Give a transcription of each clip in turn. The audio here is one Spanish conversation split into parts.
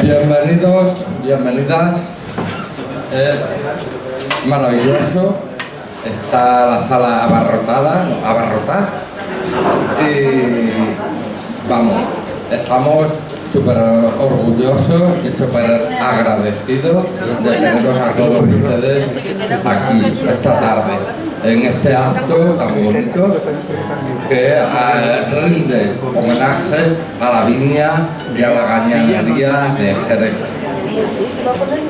Bienvenidos, bienvenidas. Es maravilloso. Está la sala abarrotada. Y vamos, estamos súper orgullosos y súper agradecidos de teneros a todos ustedes aquí esta tarde, en este acto tan bonito que rinde homenaje a la viña y a la gañanería de Jerez.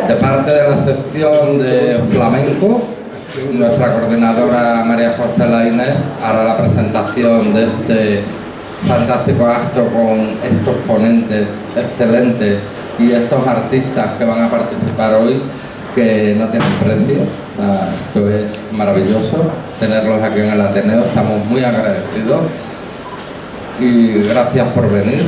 De parte de la sección de flamenco, nuestra coordinadora María José Lainez hará la presentación de este fantástico acto con estos ponentes excelentes y estos artistas que van a participar hoy, que no tienen precio. Esto es maravilloso tenerlos aquí en el Ateneo, estamos muy agradecidos y gracias por venir.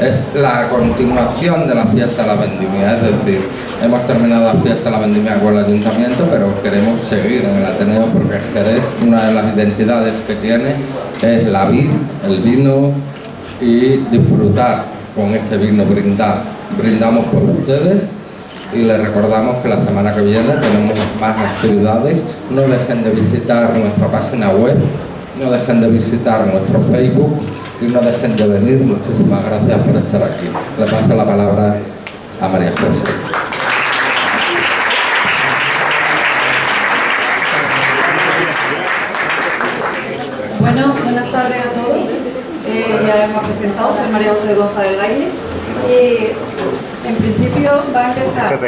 Es la continuación de la fiesta de la vendimia, es decir, hemos terminado la fiesta de la vendimia con el ayuntamiento, pero queremos seguir en el Ateneo porque Jerez, una de las identidades que tiene es la vid, el vino y disfrutar con este vino, brindar. Brindamos por ustedes y les recordamos que la semana que viene tenemos más actividades. No dejen de visitar nuestra página web, no dejen de visitar nuestro Facebook y no dejen de venir. Muchísimas gracias por estar aquí. Le paso la palabra a María José. Bueno, buenas tardes a todos. Ya hemos presentado, soy María José González Lainez y en principio va a empezar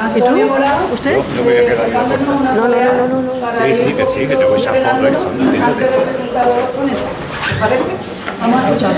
Antonio Morado dándonos una soleada para ir un poquito ordenando antes de presentar a los ponentes. ¿Te parece? Vamos a escuchar.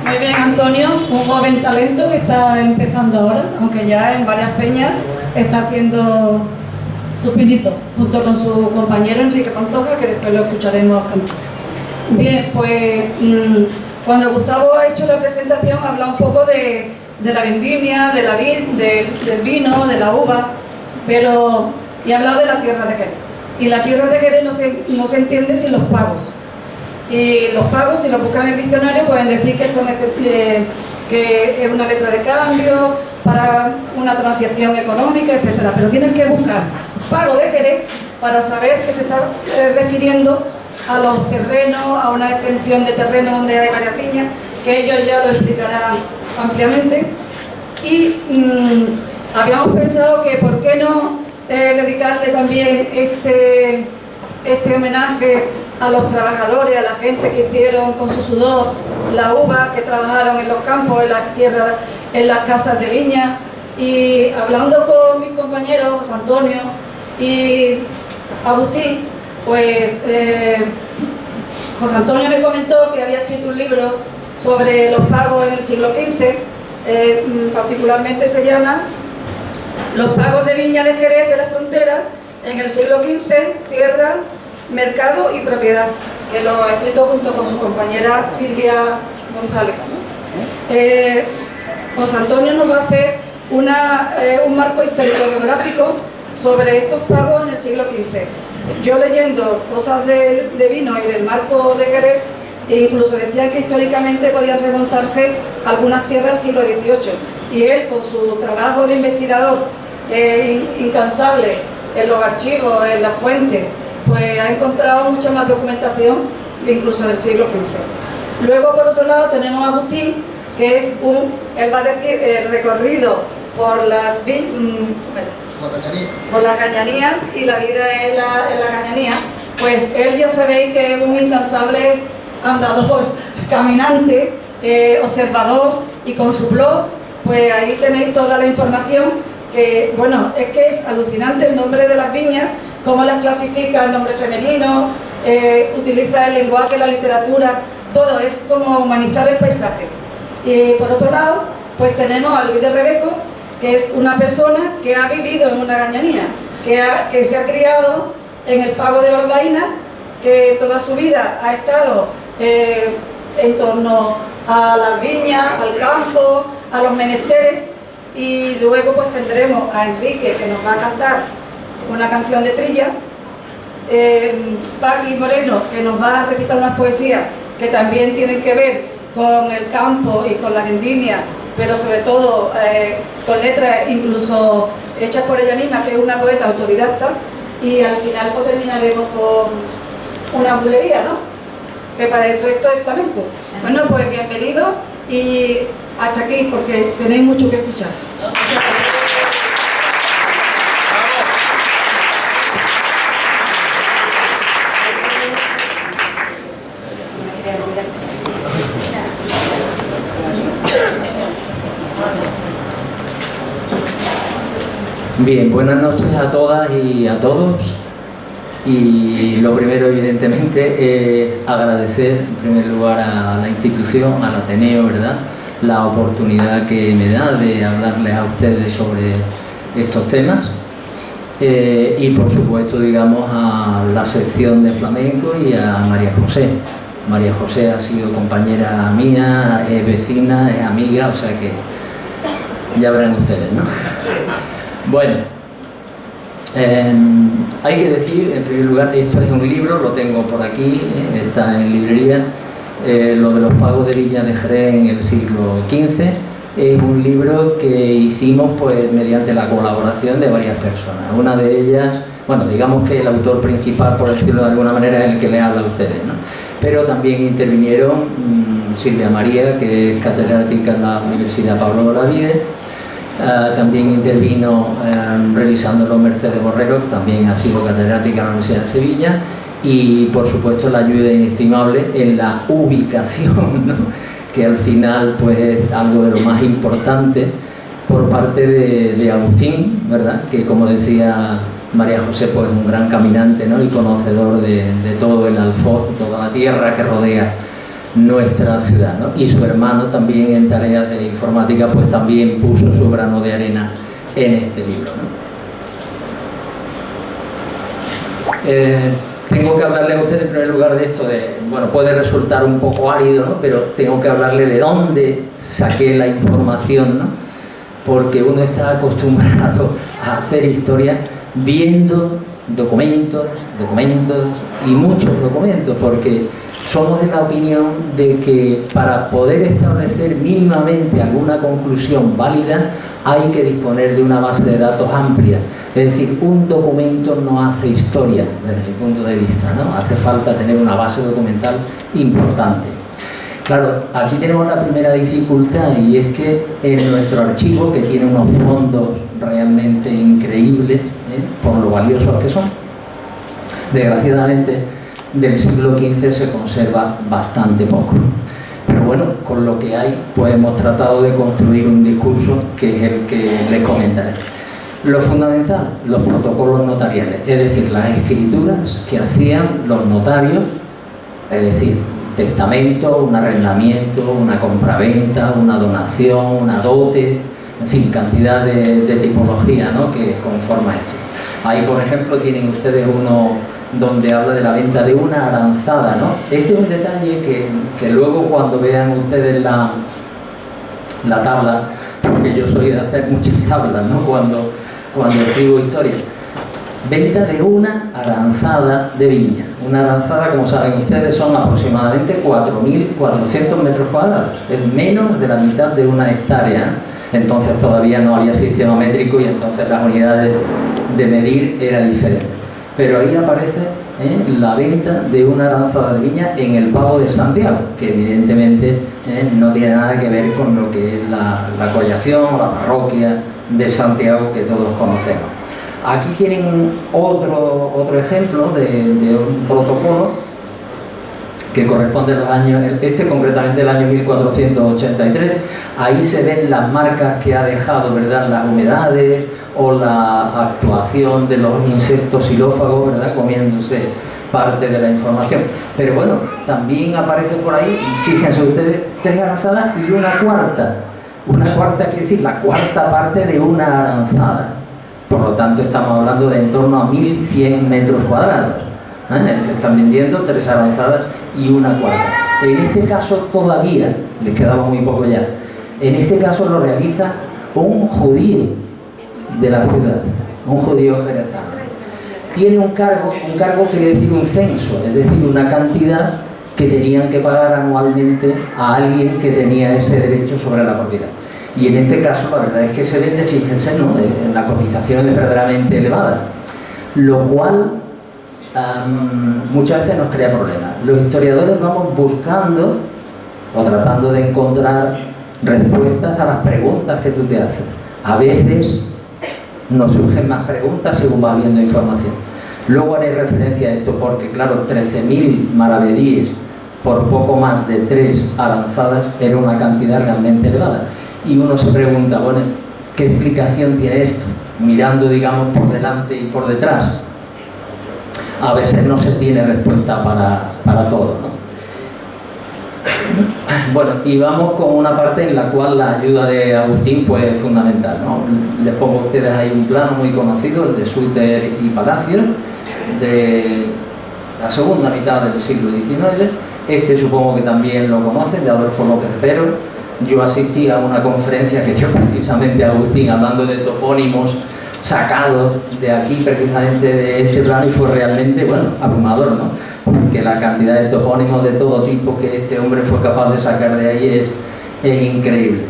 Muy bien, Antonio, un joven talento que está empezando ahora, aunque ya en varias peñas está haciendo su pinito, junto con su compañero Enrique Pantoja, que después lo escucharemos cantar. Bien, pues cuando Gustavo ha hecho la presentación ha hablado un poco de la vendimia, de la vid, del vino, de la uva, pero y ha hablado de la tierra de Jerez. Y la tierra de Jerez no se entiende sin los pagos. Y los pagos, si los buscan en el diccionario, pueden decir que que es una letra de cambio para una transacción económica, etcétera. Pero tienen que buscar pago de Jerez para saber que se está refiriendo a los terrenos, a una extensión de terreno donde hay varias viñas, que ellos ya lo explicarán ampliamente. Y habíamos pensado que por qué no dedicarle también este homenaje a los trabajadores, a la gente que hicieron con su sudor la uva, que trabajaron en los campos, en las tierras, en las casas de viña. Y hablando con mis compañeros, José Antonio y Agustín, pues José Antonio me comentó que había escrito un libro sobre los pagos en el siglo XV, particularmente se llama Los pagos de Viña de Jerez de la Frontera en el siglo XV, tierra, mercado y propiedad, que lo ha escrito junto con su compañera Silvia González, ¿no? José Antonio nos va a hacer un marco histórico-geográfico sobre estos pagos en el siglo XV. Yo leyendo cosas de vino y del marco de Jerez, incluso decían que históricamente podían remontarse algunas tierras al siglo XVIII. Y él, con su trabajo de investigador incansable en los archivos, en las fuentes, pues ha encontrado mucha más documentación incluso del siglo XV. Luego, por otro lado, tenemos a Agustín, que es él va a decir el recorrido por las cañanías y la vida en la cañanía. Pues él, ya sabéis que es un incansable andador, caminante, observador, y con su blog, pues ahí tenéis toda la información, que bueno, es que es alucinante el nombre de las viñas, cómo las clasifica, el nombre femenino, utiliza el lenguaje, la literatura, todo es como humanizar el paisaje. Y por otro lado, pues tenemos a Luis de Rebeco, que es una persona que ha vivido en una cañanía, que se ha criado en el Pago de Valvaina, que toda su vida ha estado en torno a las viñas, al campo, a los menesteres. Y luego pues tendremos a Enrique, que nos va a cantar una canción de trilla, Paqui Moreno, que nos va a recitar unas poesías que también tienen que ver con el campo y con la vendimia, pero sobre todo con letras incluso hechas por ella misma, que es una poeta autodidacta. Y al final pues terminaremos con una bulería, ¿no? Que para eso esto es flamenco. Bueno, pues bienvenidos y hasta aquí, porque tenéis mucho que escuchar. Bien, buenas noches a todas y a todos. Y lo primero, evidentemente, es agradecer en primer lugar a la institución, al Ateneo, ¿verdad?, la oportunidad que me da de hablarles a ustedes sobre estos temas. Y por supuesto, digamos, a la sección de flamenco y a María José. María José ha sido compañera mía, es vecina, es amiga, o sea que ya verán ustedes, ¿no? Bueno, hay que decir, en primer lugar, que esto es un libro, lo tengo por aquí, está en librería, lo de los pagos de Viña de Jerez en el siglo XV. Es un libro que hicimos pues mediante la colaboración de varias personas. Una de ellas, bueno, digamos que el autor principal, por decirlo de alguna manera, es el que les habla a ustedes, ¿no? Pero también intervinieron Silvia María, que es catedrática en la Universidad Pablo Olavide. También intervino revisándolo Mercedes Borrero, también ha sido catedrática en la Universidad de Sevilla, y por supuesto la ayuda inestimable en la ubicación, ¿no?, que al final pues es algo de lo más importante, por parte de Agustín, ¿verdad?, que como decía María José, pues un gran caminante, ¿no?, y conocedor de todo el Alfoz, toda la tierra que rodea nuestra ciudad, ¿no? Y su hermano también en tareas de informática pues también puso su grano de arena en este libro, ¿no? Tengo que hablarle a usted en primer lugar de esto, bueno, puede resultar un poco árido, ¿no?, pero tengo que hablarle de dónde saqué la información, ¿no?, porque uno está acostumbrado a hacer historia viendo documentos y muchos documentos, porque somos de la opinión de que para poder establecer mínimamente alguna conclusión válida hay que disponer de una base de datos amplia. Es decir, un documento no hace historia desde mi punto de vista, ¿no? Hace falta tener una base documental importante. Claro, aquí tenemos la primera dificultad y es que en nuestro archivo, que tiene unos fondos realmente increíbles, por lo valiosos que son, desgraciadamente del siglo XV se conserva bastante poco. Pero bueno, con lo que hay, pues hemos tratado de construir un discurso que es el que les comentaré. Lo fundamental, los protocolos notariales, es decir, las escrituras que hacían los notarios, es decir, testamento, un arrendamiento, una compraventa, una donación, una dote, en fin, cantidad de tipología, ¿no?, que conforma esto. Ahí, por ejemplo, tienen ustedes uno donde habla de la venta de una aranzada, ¿no? Este es un detalle que luego cuando vean ustedes la tabla, porque yo soy de hacer muchas tablas, ¿no?, cuando escribo historia. Venta de una aranzada de viña. Una aranzada, como saben ustedes, son aproximadamente 4.400 metros cuadrados. Es menos de la mitad de una hectárea. Entonces todavía no había sistema métrico y entonces las unidades de medir eran diferentes. Pero ahí aparece la venta de una aranzada de viña en el Pavo de Santiago, que evidentemente no tiene nada que ver con lo que es la collación o la parroquia de Santiago que todos conocemos. Aquí tienen otro ejemplo de un protocolo que corresponde a los años, concretamente el año 1483. Ahí se ven las marcas que ha dejado, ¿verdad?, las humedades o la actuación de los insectos xilófagos, ¿verdad?, comiéndose parte de la información. Pero bueno, también aparece por ahí, fíjense ustedes, 3 aranzadas y una cuarta. Una cuarta quiere decir la cuarta parte de una aranzada. Por lo tanto, estamos hablando de en torno a 1.100 metros cuadrados. Se están vendiendo 3 aranzadas y una cuarta. En este caso todavía, les quedaba muy poco ya, en este caso lo realiza un judío de la ciudad, un judío jerezano. Tiene un cargo quiere decir un censo, es decir, una cantidad que tenían que pagar anualmente a alguien que tenía ese derecho sobre la propiedad. Y en este caso la verdad es que se vende, fíjense, ¿no?, la cotización es verdaderamente elevada, lo cual muchas veces nos crea problemas. Los historiadores vamos buscando o tratando de encontrar respuestas a las preguntas que tú te haces. A veces nos surgen más preguntas según va habiendo información. Luego haré referencia a esto porque, claro, 13.000 maravedíes por poco más de 3 aranzadas era una cantidad realmente elevada. Y uno se pregunta, bueno, ¿qué explicación tiene esto? Mirando, digamos, por delante y por detrás. A veces no se tiene respuesta para todo, ¿no? Bueno, y vamos con una parte en la cual la ayuda de Agustín fue fundamental, ¿no? Les pongo a ustedes ahí un plano muy conocido, el de Suter y Palacio, de la segunda mitad del siglo XIX. Este supongo que también lo conocen, de Adolfo López Pero. Yo asistí a una conferencia que dio precisamente Agustín hablando de topónimos sacados de aquí, precisamente de este plano, y fue realmente, bueno, abrumador, ¿no? Porque la cantidad de topónimos de todo tipo que este hombre fue capaz de sacar de ahí es increíble.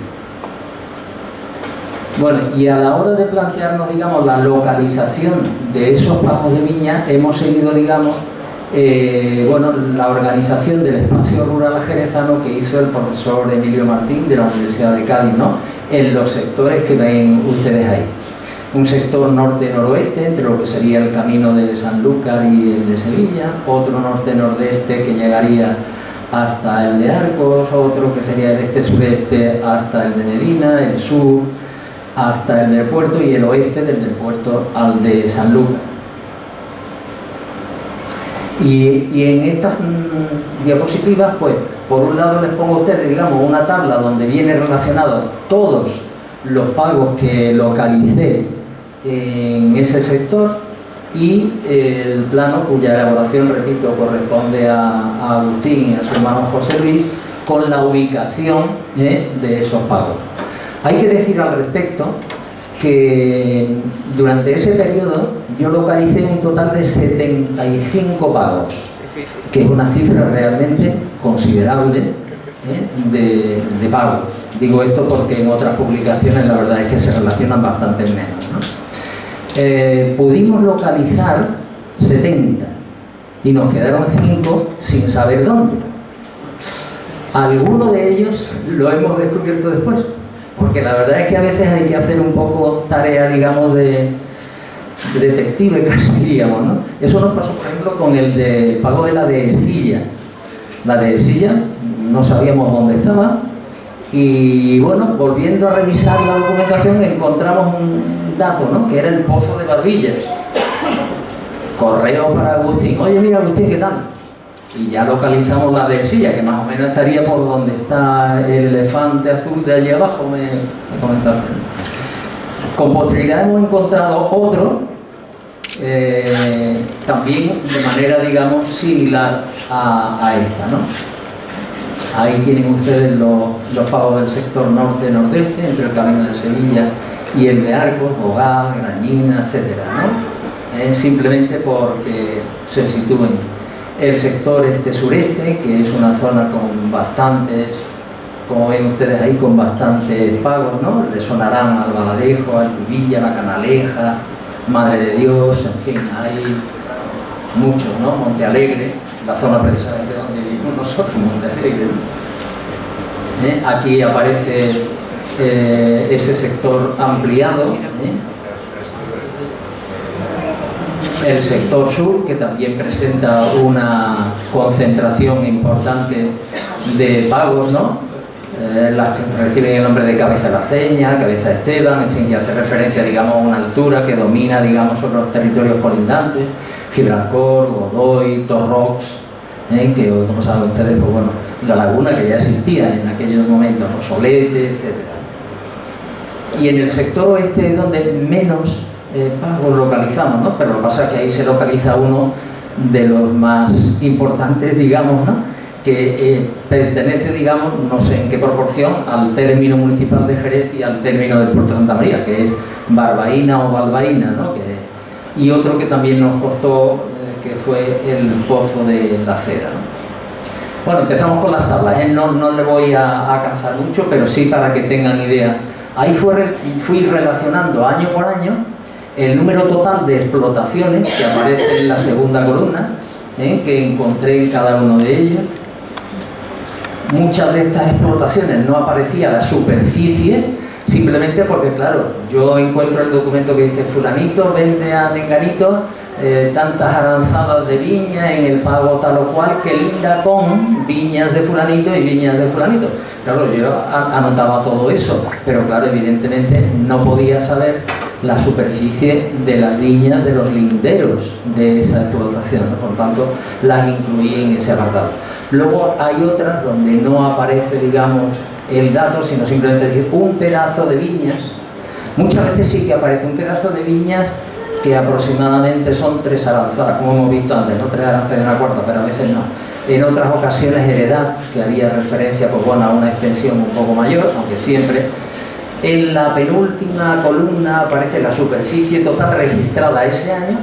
Bueno, y a la hora de plantearnos, digamos, la localización de esos pagos de viña, hemos seguido, digamos, bueno, la organización del espacio rural jerezano que hizo el profesor Emilio Martín de la Universidad de Cádiz, ¿no?, en los sectores que ven ustedes ahí. Un sector norte-noroeste, entre lo que sería el camino de Sanlúcar y el de Sevilla, otro norte-nordeste que llegaría hasta el de Arcos, otro que sería el este-sureste hasta el de Medina, el sur hasta el del puerto y el oeste desde el puerto al de Sanlúcar. Y en estas diapositivas, pues, por un lado les pongo a ustedes, digamos, una tabla donde vienen relacionados todos los pagos que localicé en ese sector y el plano cuya elaboración, repito, corresponde a Agustín y a su hermano José Luis, con la ubicación de esos pagos. Hay que decir al respecto que durante ese periodo yo localicé un total de 75 pagos, que es una cifra realmente considerable de pagos. Digo esto porque en otras publicaciones la verdad es que se relacionan bastante menos, ¿no? Pudimos localizar 70 y nos quedaron 5 sin saber dónde. Algunos de ellos lo hemos descubierto después, porque la verdad es que a veces hay que hacer un poco tarea, digamos, de detective, casi diríamos, ¿no? Eso nos pasó, por ejemplo, con el de pago de la dehesilla. La dehesilla, no sabíamos dónde estaba, y bueno, volviendo a revisar la documentación encontramos un dato, ¿no? Que era el pozo de Barbillas. Correo para Agustín: oye, mira, Agustín, ¿qué tal? Y ya localizamos la dehesilla, que más o menos estaría por donde está el elefante azul de allí abajo, me comentaste. Con posterioridad hemos encontrado otro, también de manera, digamos, similar a esta, ¿no? Ahí tienen ustedes los pagos del sector norte-nordeste, entre el Camino de Sevilla y el de Arcos, Bogal, Grañina, etcétera, ¿no? Simplemente porque se sitúen. El sector este-sureste, que es una zona con bastantes, como ven ustedes ahí, con bastantes pagos, ¿no? Le sonarán al Baladejo, al Villa, la Canaleja, Madre de Dios, en fin, hay muchos, ¿no? Monte Alegre, la zona precisamente donde vivimos nosotros, Monte Alegre, ¿no? Aquí aparece ese sector ampliado, el sector sur, que también presenta una concentración importante de pagos, ¿no? Las que reciben el nombre de Cabeza de la Ceña, Cabeza de Esteban, en fin, que hace referencia, digamos, a una altura que domina, digamos, otros territorios colindantes, Gibralcor, Godoy, Torrox, que, como saben ustedes, pues bueno, la laguna que ya existía en aquellos momentos, Solete, etc. Y en el sector oeste es donde menos pagos localizamos, ¿no? Pero lo que pasa es que ahí se localiza uno de los más importantes, digamos, ¿no? Que pertenece, digamos, no sé en qué proporción, al término municipal de Jerez y al término del puerto de Santa María, que es Barbaína o Balbaína, ¿no? Y otro que también nos costó, que fue el Pozo de la Cera, ¿no? Bueno, empezamos con las tablas, ¿eh? No le voy a cansar mucho, pero sí para que tengan idea. Ahí fui relacionando año por año el número total de explotaciones que aparece en la segunda columna, que encontré en cada uno de ellos. Muchas de estas explotaciones no aparecía la superficie, simplemente porque, claro, yo encuentro el documento que dice fulanito vende a menganito tantas aranzadas de viña en el pago tal o cual que linda con viñas de fulanito y viñas de fulanito. Claro, yo anotaba todo eso, pero claro, evidentemente no podía saber la superficie de las viñas de los linderos de esa explotación, ¿no? Por tanto, las incluí en ese apartado. Luego hay otras donde no aparece, digamos, el dato, sino simplemente decir un pedazo de viñas. Muchas veces sí que aparece un pedazo de viñas que aproximadamente son 3 aranzadas, como hemos visto antes, no 3 aranzadas y una cuarta, pero a veces no. En otras ocasiones heredad, que haría referencia, pues bueno, a una extensión un poco mayor, aunque siempre. En la penúltima columna aparece la superficie total registrada ese año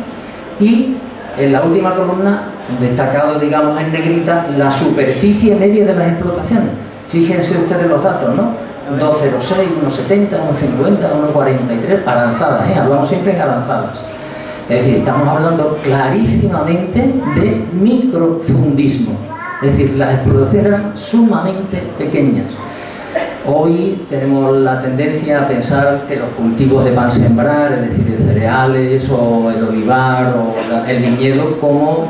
y en la última columna, destacado, digamos, en negrita, la superficie media de las explotaciones. Fíjense ustedes los datos, ¿no? 2,06, 1,70, 1,50, 1,43, aranzadas, hablamos siempre en aranzadas. Es decir, estamos hablando clarísimamente de microfundismo. Es decir, las explotaciones eran sumamente pequeñas. Hoy tenemos la tendencia a pensar que los cultivos de pan sembrar, es decir, de cereales o el olivar o el viñedo, como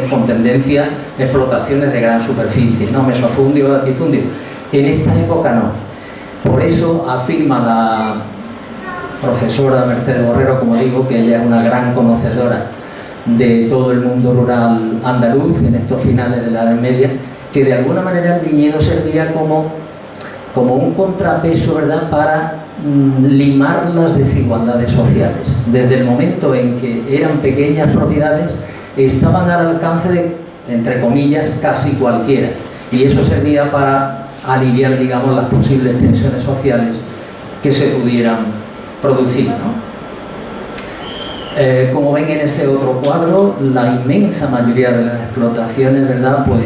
con tendencia a explotaciones de gran superficie, ¿no? Mesofundio, latifundio. En esta época no. Por eso afirma la profesora Mercedes Borrero, como digo, que ella es una gran conocedora de todo el mundo rural andaluz en estos finales de la Edad Media, que de alguna manera el viñedo servía como un contrapeso, ¿verdad?, para limar las desigualdades sociales. Desde el momento en que eran pequeñas propiedades, estaban al alcance de, entre comillas, casi cualquiera. Y eso servía para aliviar, digamos, las posibles tensiones sociales que se pudieran producir, ¿no? Como ven en este otro cuadro, la inmensa mayoría de las explotaciones, ¿verdad?, pues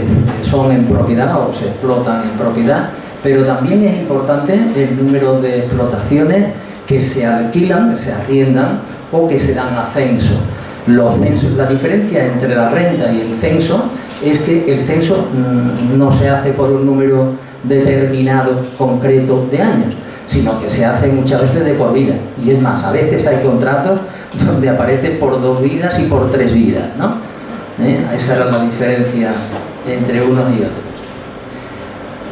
son en propiedad o se explotan en propiedad, pero también es importante el número de explotaciones que se alquilan, que se arriendan o que se dan ascenso. Los censos, la diferencia entre la renta y el censo es que el censo no se hace por un número determinado, concreto de años, sino que se hace muchas veces de por vida. Y es más, a veces hay contratos donde aparece por 2 vidas y por 3 vidas, ¿no? Esa era la diferencia entre unos y otros.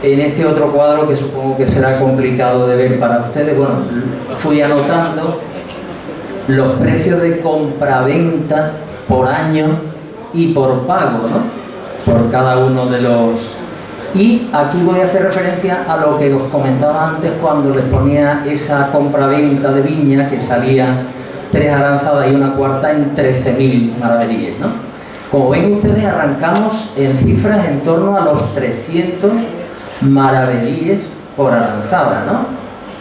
En este otro cuadro, que supongo que será complicado de ver para ustedes, bueno, fui anotando los precios de compra-venta por año y por pago, ¿no? Por cada uno de los... Y aquí voy a hacer referencia a lo que os comentaba antes cuando les ponía esa compra-venta de viña que salía 3 aranzadas y una cuarta en 13.000 maravedíes, ¿no? Como ven ustedes, arrancamos en cifras en torno a los 300 maravedíes por aranzada, ¿no?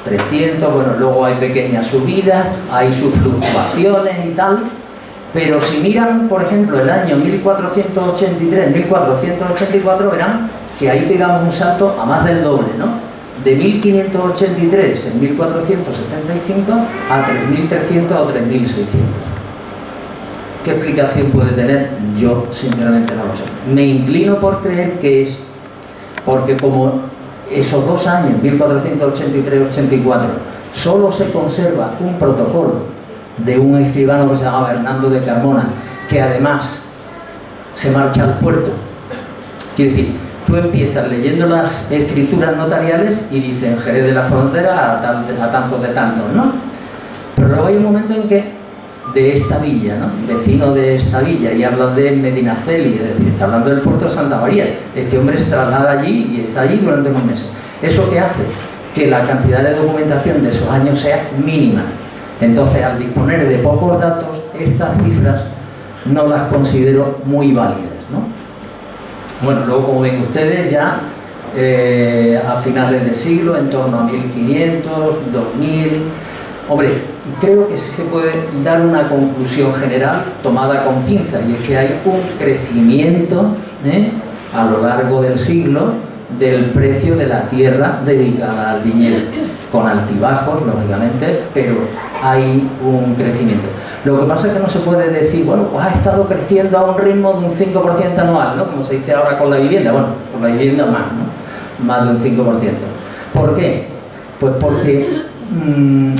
300, bueno, luego hay pequeñas subidas, hay sus fluctuaciones y tal, pero si miran, por ejemplo, el año 1483-1484, verán que ahí pegamos un salto a más del doble, ¿no? De 1583 en 1475 a 3300 o 3600. ¿Qué explicación puede tener? Yo sinceramente no lo sé. Me inclino por creer que es porque como esos 2 años, 1483-84, solo se conserva un protocolo de un escribano que se llamaba Hernando de Carmona, que además se marcha al puerto. Quiero decir, tú empiezas leyendo las escrituras notariales y dicen Jerez de la Frontera a tantos de tantos, ¿no? Pero luego hay un momento en que de esta villa, ¿no? Vecino de esta villa, y hablan de Medinaceli, es decir, está hablando del puerto de Santa María. Este hombre se traslada allí y está allí durante unos meses. ¿Eso qué hace? Que la cantidad de documentación de esos años sea mínima. Entonces, al disponer de pocos datos, estas cifras no las considero muy válidas, ¿no? Bueno, luego, como ven ustedes, ya a finales del siglo, en torno a 1500, 2000... Hombre, creo que sí se puede dar una conclusión general tomada con pinzas, y es que hay un crecimiento a lo largo del siglo del precio de la tierra dedicada al viñedo, con altibajos, lógicamente, pero hay un crecimiento. Lo que pasa es que no se puede decir, bueno, pues ha estado creciendo a un ritmo de un 5% anual, ¿no? Como se dice ahora con la vivienda. Bueno, con la vivienda más, ¿no? Más de un 5%. ¿Por qué? Pues porque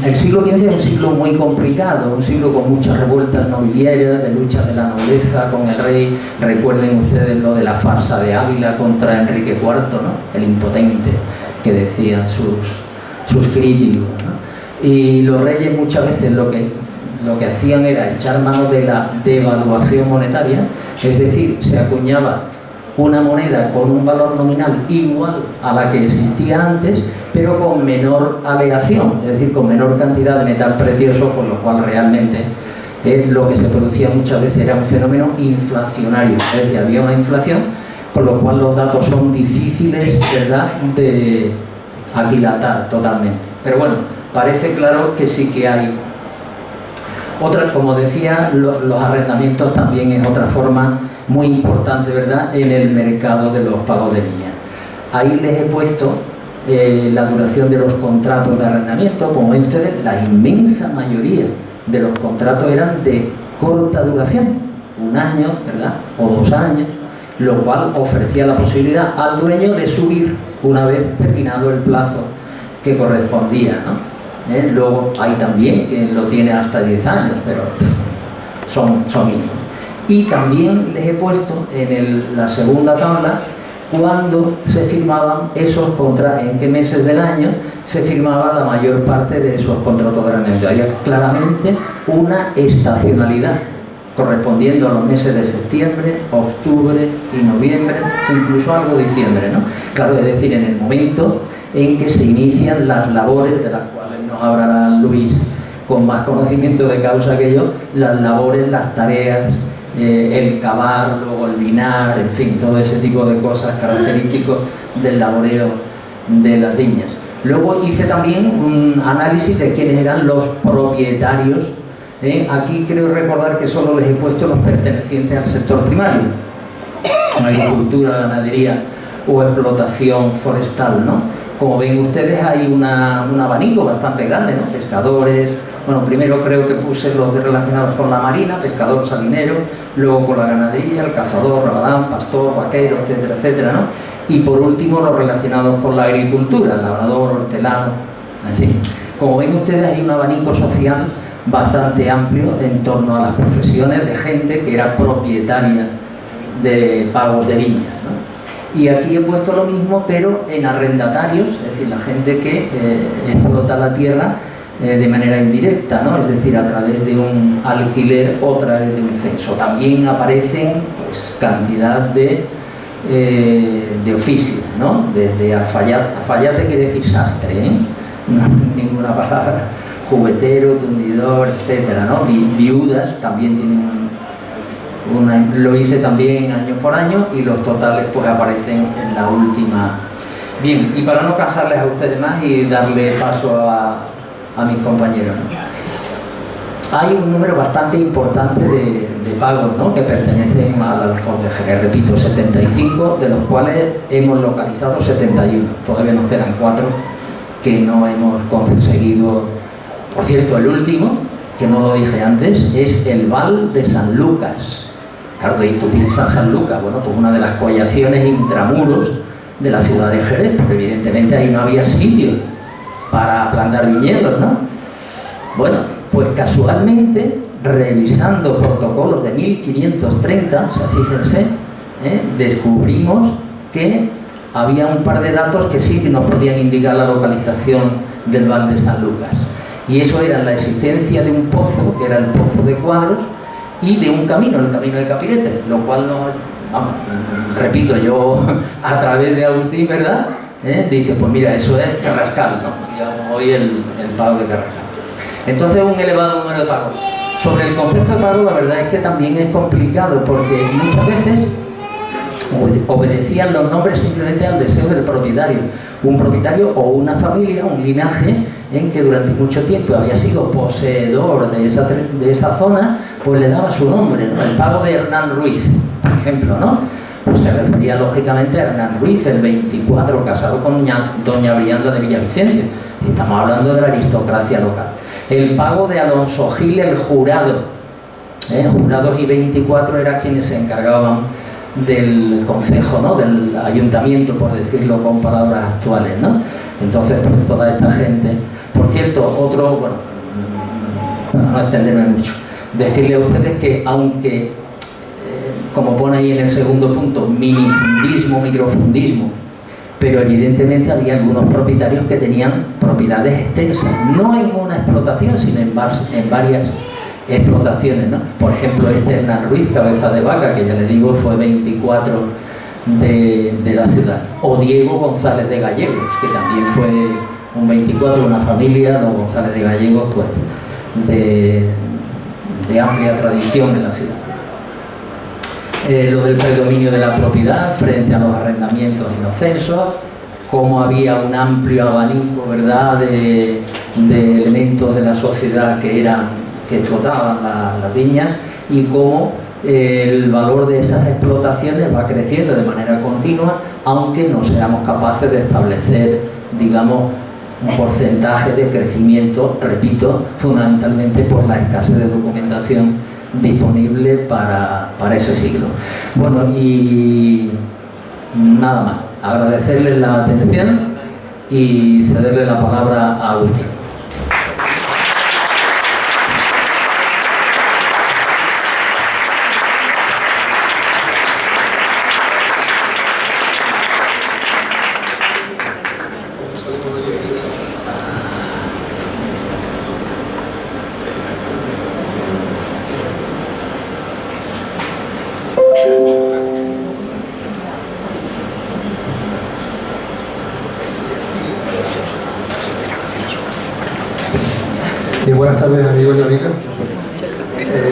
el siglo XV es un siglo muy complicado, un siglo con muchas revueltas nobiliarias, de lucha de la nobleza con el rey. Recuerden ustedes lo de la farsa de Ávila contra Enrique IV, ¿no? El impotente, que decían sus críticos, ¿no? Y los reyes muchas veces lo que hacían era echar mano de la devaluación monetaria, es decir, se acuñaba una moneda con un valor nominal igual a la que existía antes, pero con menor aleación, es decir, con menor cantidad de metal precioso, con lo cual realmente lo que se producía muchas veces era un fenómeno inflacionario, es decir, había una inflación, con lo cual los datos son difíciles, ¿verdad?, de aquilatar totalmente. Pero bueno, parece claro que sí que hay. Otra, como decía, los arrendamientos también es otra forma muy importante, ¿verdad?, en el mercado de los pagos de viña. Ahí les he puesto la duración de los contratos de arrendamiento. Como ven ustedes, la inmensa mayoría de los contratos eran de corta duración, 1 año, ¿verdad?, o 2 años, lo cual ofrecía la posibilidad al dueño de subir una vez terminado el plazo que correspondía, ¿no? Luego hay también quien lo tiene hasta 10 años, pero son mínimos. Y también les he puesto en la segunda tabla cuándo se firmaban esos contratos, en qué meses del año se firmaba la mayor parte de esos contratos de arrendamiento. Hay claramente una estacionalidad correspondiendo a los meses de septiembre, octubre y noviembre, incluso algo diciembre, ¿no? Claro, es decir, en el momento en que se inician las labores, de las cuales nos hablará Luis con más conocimiento de causa que yo, las labores, las tareas, el cavar, luego el vinar, en fin, todo ese tipo de cosas característicos del laboreo de las viñas. Luego hice también un análisis de quiénes eran los propietarios. Aquí creo recordar que solo les he puesto los pertenecientes al sector primario, agricultura, ganadería o explotación forestal, ¿no? Como ven ustedes, hay un abanico bastante grande, ¿no? Pescadores, Bueno, primero creo que puse los relacionados con la marina, pescador, salinero, luego con la ganadería, el cazador, rabadán, pastor, vaquero, etcétera, etcétera, ¿no? Y por último los relacionados con la agricultura, labrador, hortelano, en fin. Como ven ustedes, hay un abanico social bastante amplio en torno a las profesiones de gente que era propietaria de pagos de viñas, ¿no? Y aquí he puesto lo mismo, pero en arrendatarios, es decir, la gente que explota la tierra de manera indirecta, ¿no? Es decir, a través de un alquiler o a través de un censo. También aparecen pues, cantidad de oficios, ¿no? Desde alfayate quiere decir sastre, ¿eh? No, ninguna palabra, juguetero, tundidor, etcétera, ¿no? Viudas también tienen lo hice también año por año y los totales pues aparecen en la última. Bien, y para no cansarles a ustedes más y darle paso a mis compañeros, ¿no? Hay un número bastante importante de pagos, ¿no? Que pertenecen al Alfons de Jerez, repito, 75, de los cuales hemos localizado 71, todavía nos quedan 4 que no hemos conseguido. Por cierto, el último, que no lo dije antes, es el Val de San Lucas. Claro, y tú piensas San Lucas, bueno, pues una de las collaciones intramuros de la ciudad de Jerez, pero evidentemente ahí no había sitio para plantar viñedos, ¿no? Bueno, pues casualmente, revisando protocolos de 1530, o sea, fíjense, descubrimos que había un par de datos que sí que nos podían indicar la localización del Val de San Lucas. Y eso era la existencia de un pozo, que era el Pozo de Cuadros, y de un camino, el Camino del Capirete, lo cual no, vamos, repito, yo a través de Agustín, ¿verdad? Dice, pues mira, eso es Carrascal, ¿no? Digamos, hoy el pago de Carrascal. Entonces, un elevado número de pagos. Sobre el concepto de pago, la verdad es que también es complicado, porque muchas veces obedecían los nombres simplemente al deseo del propietario. Un propietario o una familia, un linaje, en que durante mucho tiempo había sido poseedor de esa zona, pues le daba su nombre, ¿no? El pago de Hernán Ruiz, por ejemplo, ¿no? Pues se refería lógicamente a Hernán Ruiz, el 24, casado con doña Brianda de Villavicencio. Estamos hablando de la aristocracia local. El pago de Alonso Gil el Jurado. Jurados y 24 eran quienes se encargaban del concejo, ¿no? Del ayuntamiento, por decirlo con palabras actuales, ¿no? Entonces, pues toda esta gente. Por cierto, otro, bueno, para no extenderme mucho, decirle a ustedes que aunque, como pone ahí en el segundo punto, minifundismo, microfundismo, pero evidentemente había algunos propietarios que tenían propiedades extensas, no en una explotación, sino en varias explotaciones, ¿no? Por ejemplo, este Hernán Ruiz, cabeza de vaca, que ya le digo fue 24 de la ciudad, o Diego González de Gallegos, que también fue un 24 de una familia, los González de Gallegos, pues de amplia tradición en la ciudad. Lo del predominio de la propiedad frente a los arrendamientos y los censos, cómo había un amplio abanico, ¿verdad?, de elementos de la sociedad que explotaban las viñas, y cómo el valor de esas explotaciones va creciendo de manera continua, aunque no seamos capaces de establecer, digamos, un porcentaje de crecimiento, repito, fundamentalmente por la escasez de documentación disponible para ese siglo. Bueno, y nada más, agradecerles la atención y cederle la palabra a Agustín. Buenas tardes, amigos y amigas.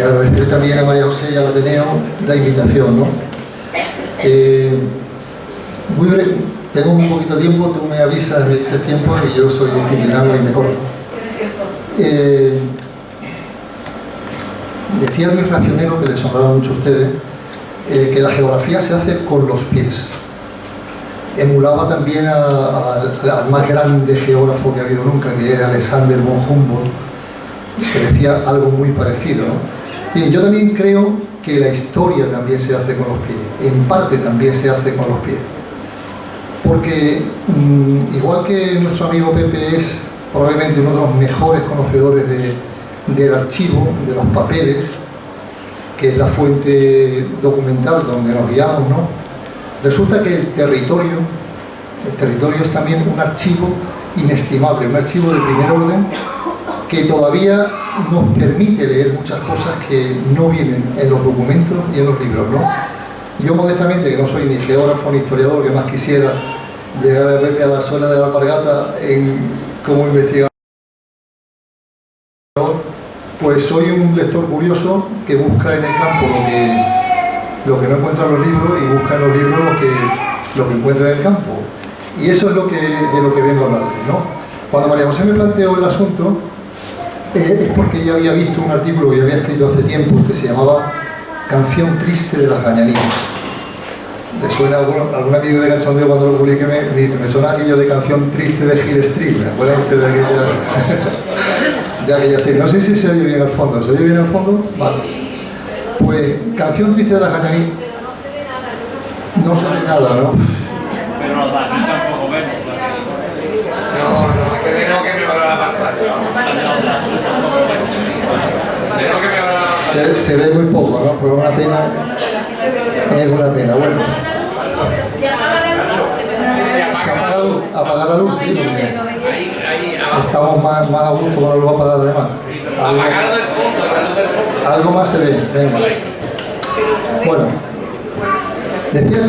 Agradecer también a María José y al Ateneo la invitación, ¿no? Muy breve, tengo un poquito de tiempo, tú me avisas de este tiempo y yo soy disciplinado y me corto. Decía Luis Racionero, que les sonaba mucho a ustedes, que la geografía se hace con los pies. Emulaba también al más grande geógrafo que ha habido nunca, que es Alexander von Humboldt, que decía algo muy parecido, ¿no? Bien, yo también creo que la historia también se hace con los pies, en parte también se hace con los pies. Porque igual que nuestro amigo Pepe es probablemente uno de los mejores conocedores del archivo, de los papeles, que es la fuente documental donde nos guiamos, ¿no? Resulta que el territorio es también un archivo inestimable, un archivo de primer orden que todavía nos permite leer muchas cosas que no vienen en los documentos y en los libros, ¿no? Yo modestamente, que no soy ni geógrafo ni historiador, que más quisiera llegar a verme a la zona de la Alpargata como investigador, pues soy un lector curioso que busca en el campo lo que no encuentra en los libros y busca en los libros lo que encuentra en el campo. Y eso es de lo que vengo a hablar, ¿no? Cuando María José me planteó el asunto, es porque ella había visto un artículo que yo había escrito hace tiempo que se llamaba Canción triste de las gañanías. ¿Le suena algún amigo de cachondeo cuando lo publique? Me dice, me suena aquello de Canción triste de Gil Street, ¿me acuerdan usted de aquella serie? No sé si se oye bien al fondo. ¿Se oye bien al fondo? Vale. Pues Canción triste de las gañanías. No se oye nada, ¿no? Pero los datos tampoco vemos. No, que tengo que me abra la pantalla. Tengo que me abra la pantalla. Se ve muy poco, ¿no? Pues una pena. Es una pena. Bueno. Apagar la luz, sí, porque estamos más a gusto con la luz apagada además. Apagar del fondo, la luz del fondo. Algo más se ve, venga. Bueno, decía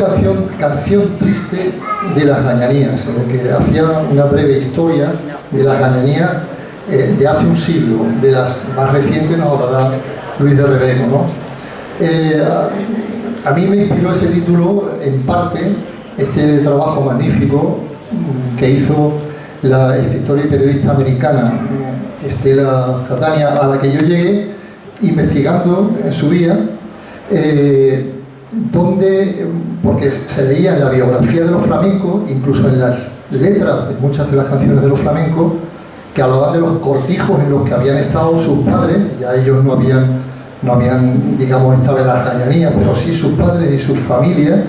canción triste de las gañanías, en el que hacía una breve historia de las gañanías de hace un siglo, de las más recientes nos hablará Luis de Rebeco, ¿no? A mí me inspiró ese título en parte este trabajo magnífico que hizo la escritora y periodista americana Estela Catania, a la que yo llegué investigando en su día, porque se veía en la biografía de los flamencos, incluso en las letras de muchas de las canciones de los flamencos, que hablaban de los cortijos en los que habían estado sus padres. Ya ellos no habían, digamos, estado en las gañanías, pero sí sus padres y sus familias,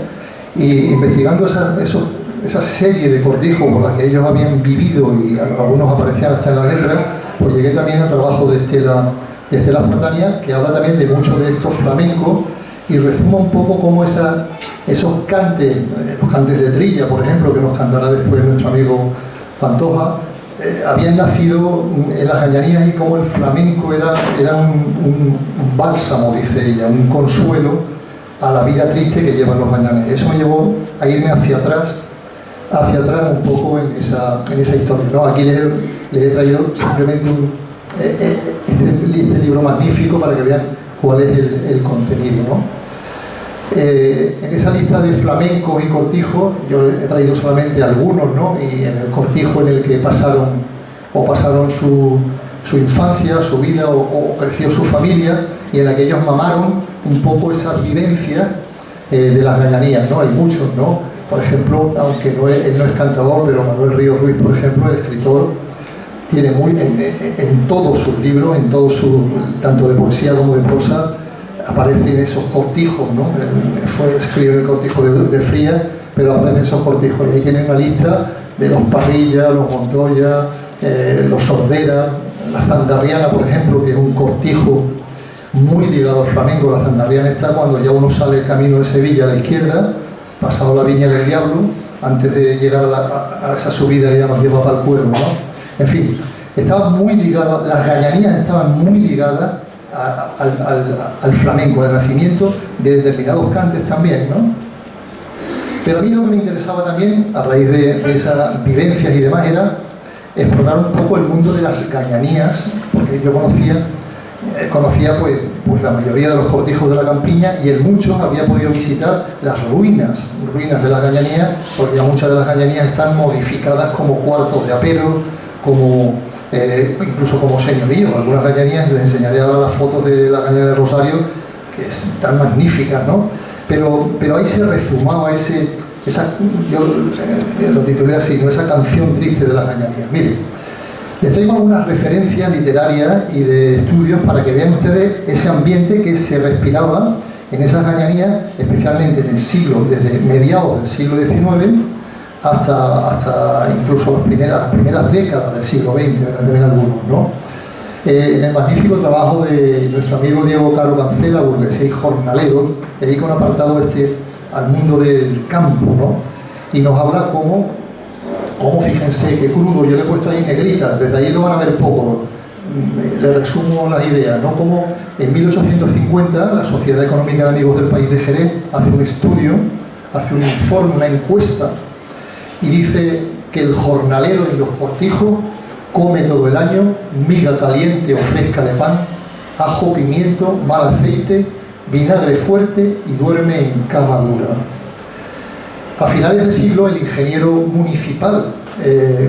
y investigando esa serie de cortijos por las que ellos habían vivido, y algunos aparecían hasta en la letra, pues llegué también al trabajo de Estela Catania, que habla también de muchos de estos flamencos y resuma un poco cómo esos cantes, los cantes de trilla, por ejemplo, que nos cantará después nuestro amigo Pantoja, habían nacido en las gañanías, y cómo el flamenco era un bálsamo, dice ella, un consuelo a la vida triste que llevan los gañanes. Eso me llevó a irme hacia atrás un poco en esa historia, ¿no? Aquí les he traído simplemente este libro magnífico para que vean cuál es el contenido, ¿no? En esa lista de flamencos y cortijos yo he traído solamente algunos, ¿no? Y en el cortijo en el que pasaron su infancia, su vida, o creció su familia, y en la que ellos mamaron un poco esas vivencias de las gañanías, ¿no? Hay muchos, ¿no? Por ejemplo, aunque él no es cantador, pero Manuel Ríos Ruiz, por ejemplo, el escritor, tiene en todos sus libros, tanto de poesía como de prosa, aparecen esos cortijos, ¿no? Escribe el cortijo de Frías, pero aparecen esos cortijos, y ahí tienen una lista de los Parrilla, los Montoya, los Sordera, la Zandarriana, por ejemplo, que es un cortijo muy ligado al flamenco. La Zandarriana está cuando ya uno sale el camino de Sevilla a la izquierda, pasado la Viña del Diablo, antes de llegar a esa subida que ya nos lleva para el Cuervo, ¿no? En fin, estaban muy ligadas, las gañanías estaban muy ligadas al flamenco, al nacimiento de determinados cantes también, ¿no? Pero a mí lo que me interesaba también, a raíz de esas vivencias y demás, era explorar un poco el mundo de las gañanías, porque yo conocía pues la mayoría de los cortijos de la campiña, y en muchos había podido visitar las ruinas de las gañanías, porque ya muchas de las gañanías están modificadas como cuartos de apero, incluso como señorío. Algunas gañanías, les enseñaré ahora las fotos de la gañanía de Rosario, que están magníficas, ¿no? Pero ahí se rezumaba yo lo titulé así, ¿no? Esa canción triste de las gañanías. Mire, Les traigo algunas referencias literarias y de estudios para que vean ustedes ese ambiente que se respiraba en esas gañanías, especialmente en el siglo, desde mediados del siglo XIX hasta incluso las primeras décadas del siglo XX, también algunos, ¿no? En el magnífico trabajo de nuestro amigo Diego Caro Cancela, Burguesía y Jornaleros, dedica un apartado al mundo del campo, ¿no? Y nos habla cómo fíjense, qué crudo, yo le he puesto ahí negrita, desde ahí lo van a ver poco, le resumo las ideas, ¿no? Como en 1850 la Sociedad Económica de Amigos del País de Jerez hace un estudio, hace un informe, una encuesta, y dice que el jornalero en los cortijos come todo el año miga caliente o fresca de pan, ajo, pimiento, mal aceite, vinagre fuerte y duerme en cama dura. A finales del siglo, el ingeniero municipal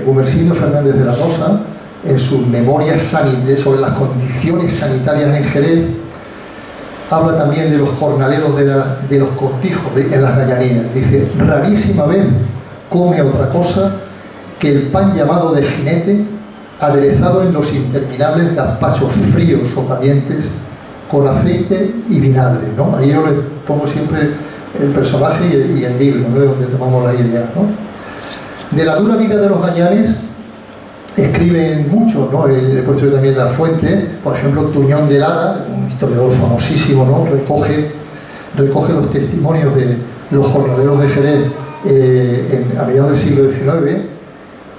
Gumersindo Fernández de la Rosa, en sus memorias sobre las condiciones sanitarias en Jerez, habla también de los jornaleros de los cortijos en las gañanías. Dice: rarísima vez come otra cosa que el pan llamado de jinete, aderezado en los interminables gazpachos fríos o calientes, con aceite y vinagre, ¿no? Ahí yo le pongo siempre el personaje y el libro, ¿no?, de donde tomamos la idea, ¿no? De la dura vida de los gañanes escriben muchos, ¿no? He puesto yo también la fuente, por ejemplo, Tuñón de Lara, un historiador famosísimo, ¿no? Recoge los testimonios de los jornaleros de Jerez a mediados del siglo XIX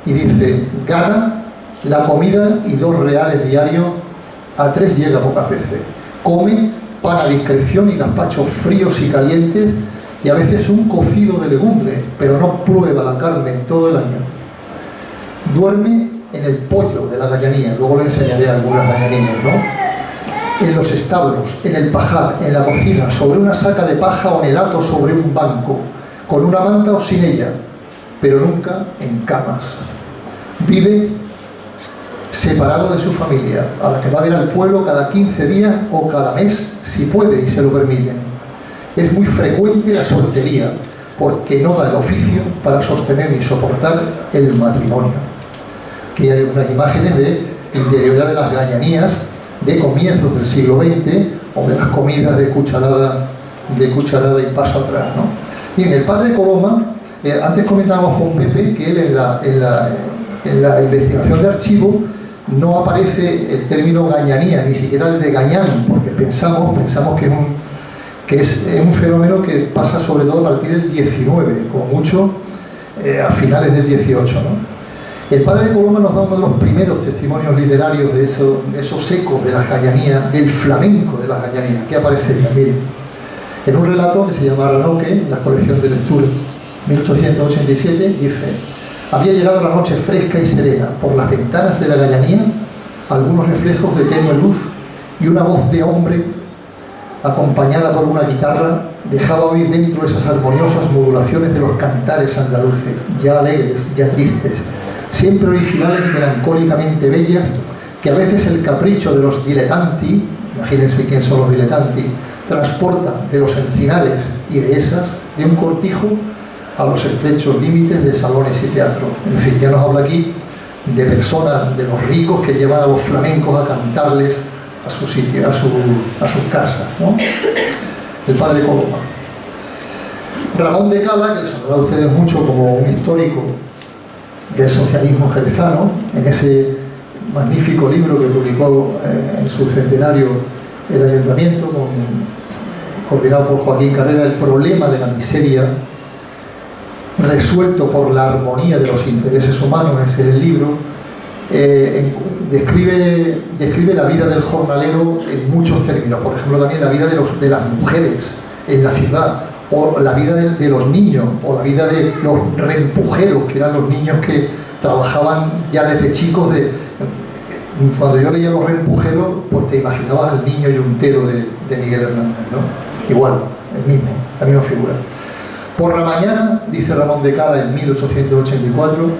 y dice: gana la comida y 2 reales diarios, a 3 llega pocas veces. Come pan a discreción y gazpachos fríos y calientes y a veces un cocido de legumbre, pero no prueba la carne en todo el año. Duerme en el pollo de la gañanía, luego le enseñaré algunas gañanías, ¿no? En los establos, en el pajar, en la cocina, sobre una saca de paja o en el hato sobre un banco, con una manta o sin ella, pero nunca en camas. Vive separado de su familia, a la que va a ver al pueblo cada 15 días o cada mes, si puede y se lo permiten. Es muy frecuente la soltería, porque no da el oficio para sostener ni soportar el matrimonio. Aquí hay unas imágenes de interioridad de las gañanías de comienzos del siglo XX, o de las comidas de cucharada y paso atrás, ¿no? Bien, el padre Coloma, antes comentábamos con Pepe que él en la investigación de archivo no aparece el término gañanía, ni siquiera el de gañán, porque pensamos que es un fenómeno que pasa sobre todo a partir del 19, como mucho a finales del 18, ¿no? El padre de Coloma nos da uno de los primeros testimonios literarios de esos ecos de las gañanías, del flamenco de las gañanías, que aparecería, miren, en un relato que se llama Aranoque, en la colección de lectura, 1887, dice: había llegado la noche fresca y serena. Por las ventanas de la gañanía, algunos reflejos de tenue luz y una voz de hombre, acompañada por una guitarra, dejaba oír dentro esas armoniosas modulaciones de los cantares andaluces, ya alegres, ya tristes, siempre originales y melancólicamente bellas, que a veces el capricho de los dilettanti, imagínense quién son los dilettanti, transporta de los encinares y dehesas de un cortijo a los estrechos límites de salones y teatros. En fin, ya nos habla aquí de personas, de los ricos que llevan a los flamencos a cantarles a su sitio, a sus casas, ¿no? El padre Coloma. Ramón de Cala, que les sonará a ustedes mucho como un histórico del socialismo jerezano, en ese magnífico libro que publicó en su centenario el ayuntamiento, coordinado por Joaquín Carrera, El problema de la miseria resuelto por la armonía de los intereses humanos, ese es el libro. Describe la vida del jornalero en muchos términos, por ejemplo también la vida de las mujeres en la ciudad, o la vida de los niños, o la vida de los reempujeros, que eran los niños que trabajaban ya desde chicos. Cuando yo leía los reempujeros, pues te imaginabas al niño yuntero de Miguel Hernández, ¿no? Sí. Igual, la misma figura. Por la mañana, dice Ramón de Cala en 1884,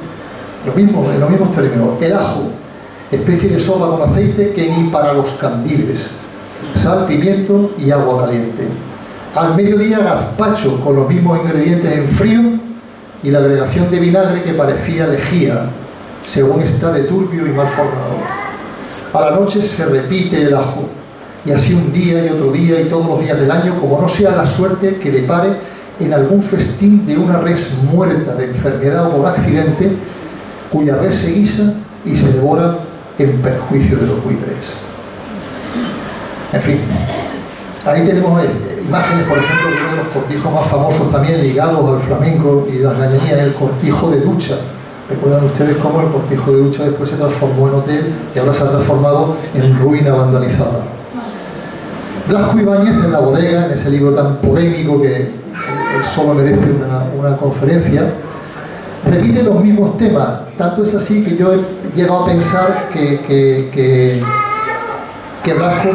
en los mismos términos: el ajo, especie de sopa con aceite que ni para los candiles, sal, pimiento y agua caliente. Al mediodía, gazpacho con los mismos ingredientes en frío y la agregación de vinagre que parecía lejía, según está de turbio y mal formado. A la noche se repite el ajo, y así un día y otro día y todos los días del año, como no sea la suerte que depare en algún festín de una res muerta de enfermedad o por accidente, cuya res se guisa y se devora en perjuicio de los buitres. En fin, ahí tenemos imágenes, por ejemplo, de uno de los cortijos más famosos también ligados al flamenco y las gañanías, el cortijo de Ducha. Recuerdan ustedes cómo el cortijo de Ducha después se transformó en hotel y ahora se ha transformado en ruina vandalizada. Blasco Ibáñez, en La bodega, en ese libro tan polémico que solo merece una conferencia, repite los mismos temas. Tanto es así que yo he llegado a pensar que Blasco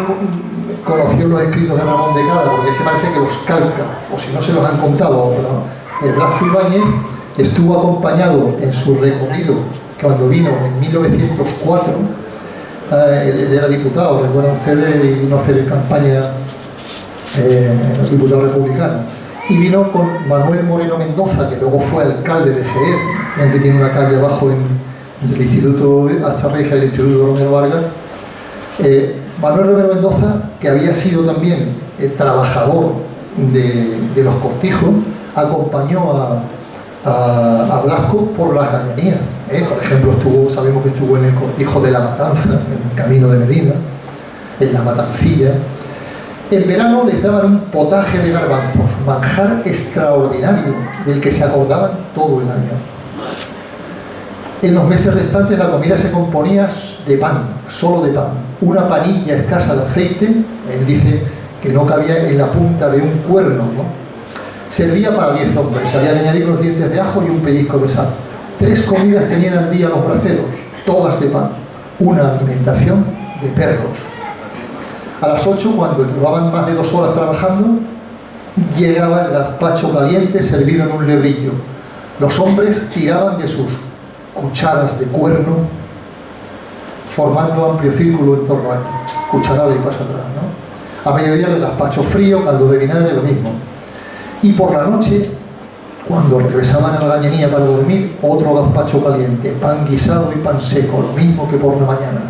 conoció los escritos de Ramón de Cada, porque es que parece que los calca, o si no se los han contado. Pero Blasco Ibáñez estuvo acompañado en su recorrido, cuando vino en 1904, él era diputado, recuerdan ustedes, y vino a hacer campaña diputado republicano. Y vino con Manuel Moreno Mendoza, que luego fue alcalde de Jerez, que tiene una calle abajo en el Instituto Aztarreja, el Instituto Romero Vargas. Manuel Romero Mendoza, que había sido también trabajador de los cortijos, acompañó a Blasco por las gañanías. Por ejemplo, sabemos que estuvo en el cortijo de La Matanza, en el camino de Medina, en La Matancilla. En verano les daban un potaje de garbanzos, manjar extraordinario, del que se acordaban todo el año. En los meses restantes la comida se componía de pan, solo de pan. Una panilla escasa de aceite, él dice que no cabía en la punta de un cuerno, ¿no? Servía para 10 hombres, había que añadir los dientes de ajo y un pellizco de sal. 3 comidas tenían al día los braceros, todas de pan. Una alimentación de perros. A las 8, cuando llevaban más de 2 horas trabajando, llegaba el gazpacho caliente servido en un lebrillo. Los hombres tiraban de sus cucharas de cuerno, formando amplio círculo en torno a él. Cucharada y paso atrás, ¿no? A mediodía el gazpacho frío, caldo de vinagre, lo mismo. Y por la noche, cuando regresaban a la gañanía para dormir, otro gazpacho caliente, pan guisado y pan seco, lo mismo que por la mañana.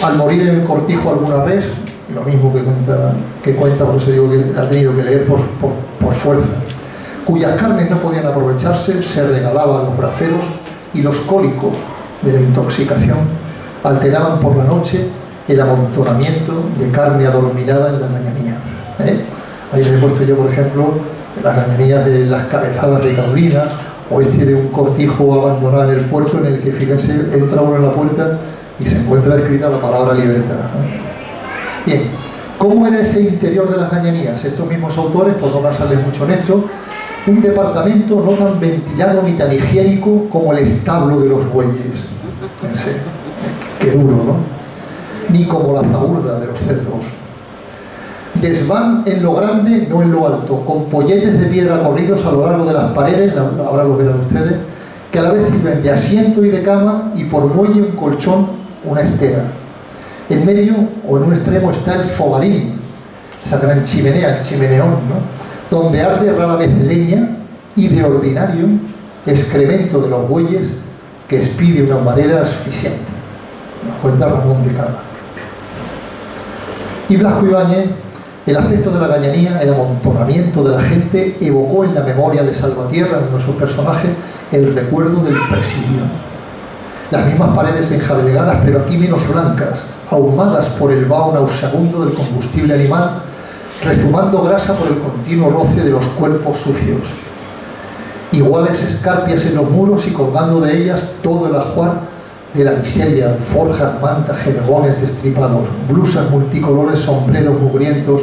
Al morir en el cortijo alguna vez, lo mismo que cuenta, por eso digo que ha tenido que leer por fuerza, cuyas carnes no podían aprovecharse, se regalaban a los braceros, y los cólicos de la intoxicación alteraban por la noche el amontonamiento de carne adormilada en la gañanía. Ahí les he puesto yo, por ejemplo, las gañanías de las cabezadas de Carolina, o de un cortijo abandonado en el puerto, en el que, fíjense, entra uno en la puerta y se encuentra escrita la palabra libertad. Bien, ¿cómo era ese interior de las gañanías? Estos mismos autores, por no basarles mucho en esto, un departamento no tan ventilado ni tan higiénico como el establo de los bueyes. Pensé, qué duro, ¿no? Ni como la zahurda de los cerdos. Desván en lo grande, no en lo alto, con polletes de piedra corridos a lo largo de las paredes, ahora lo verán ustedes, que a la vez sirven de asiento y de cama, y por muelle un colchón, una estera. En medio o en un extremo está el fogarín, esa gran chimenea, el chimeneón, ¿no?, donde arde rara vez leña, y de ordinario excremento de los bueyes que expide una manera asfixiante. Nos cuenta Ramón de Cada. Y Blasco Ibáñez, el aspecto de la gañanía, el amontonamiento de la gente, evocó en la memoria de Salvatierra, en nuestro personaje, el recuerdo del presidio. Las mismas paredes enjabelegadas, pero aquí menos blancas, ahumadas por el vaho nauseabundo del combustible animal, rezumando grasa por el continuo roce de los cuerpos sucios. Iguales escarpias en los muros y colgando de ellas todo el ajuar de la miseria, forjas, mantas, jergones destripados, blusas multicolores, sombreros mugrientos,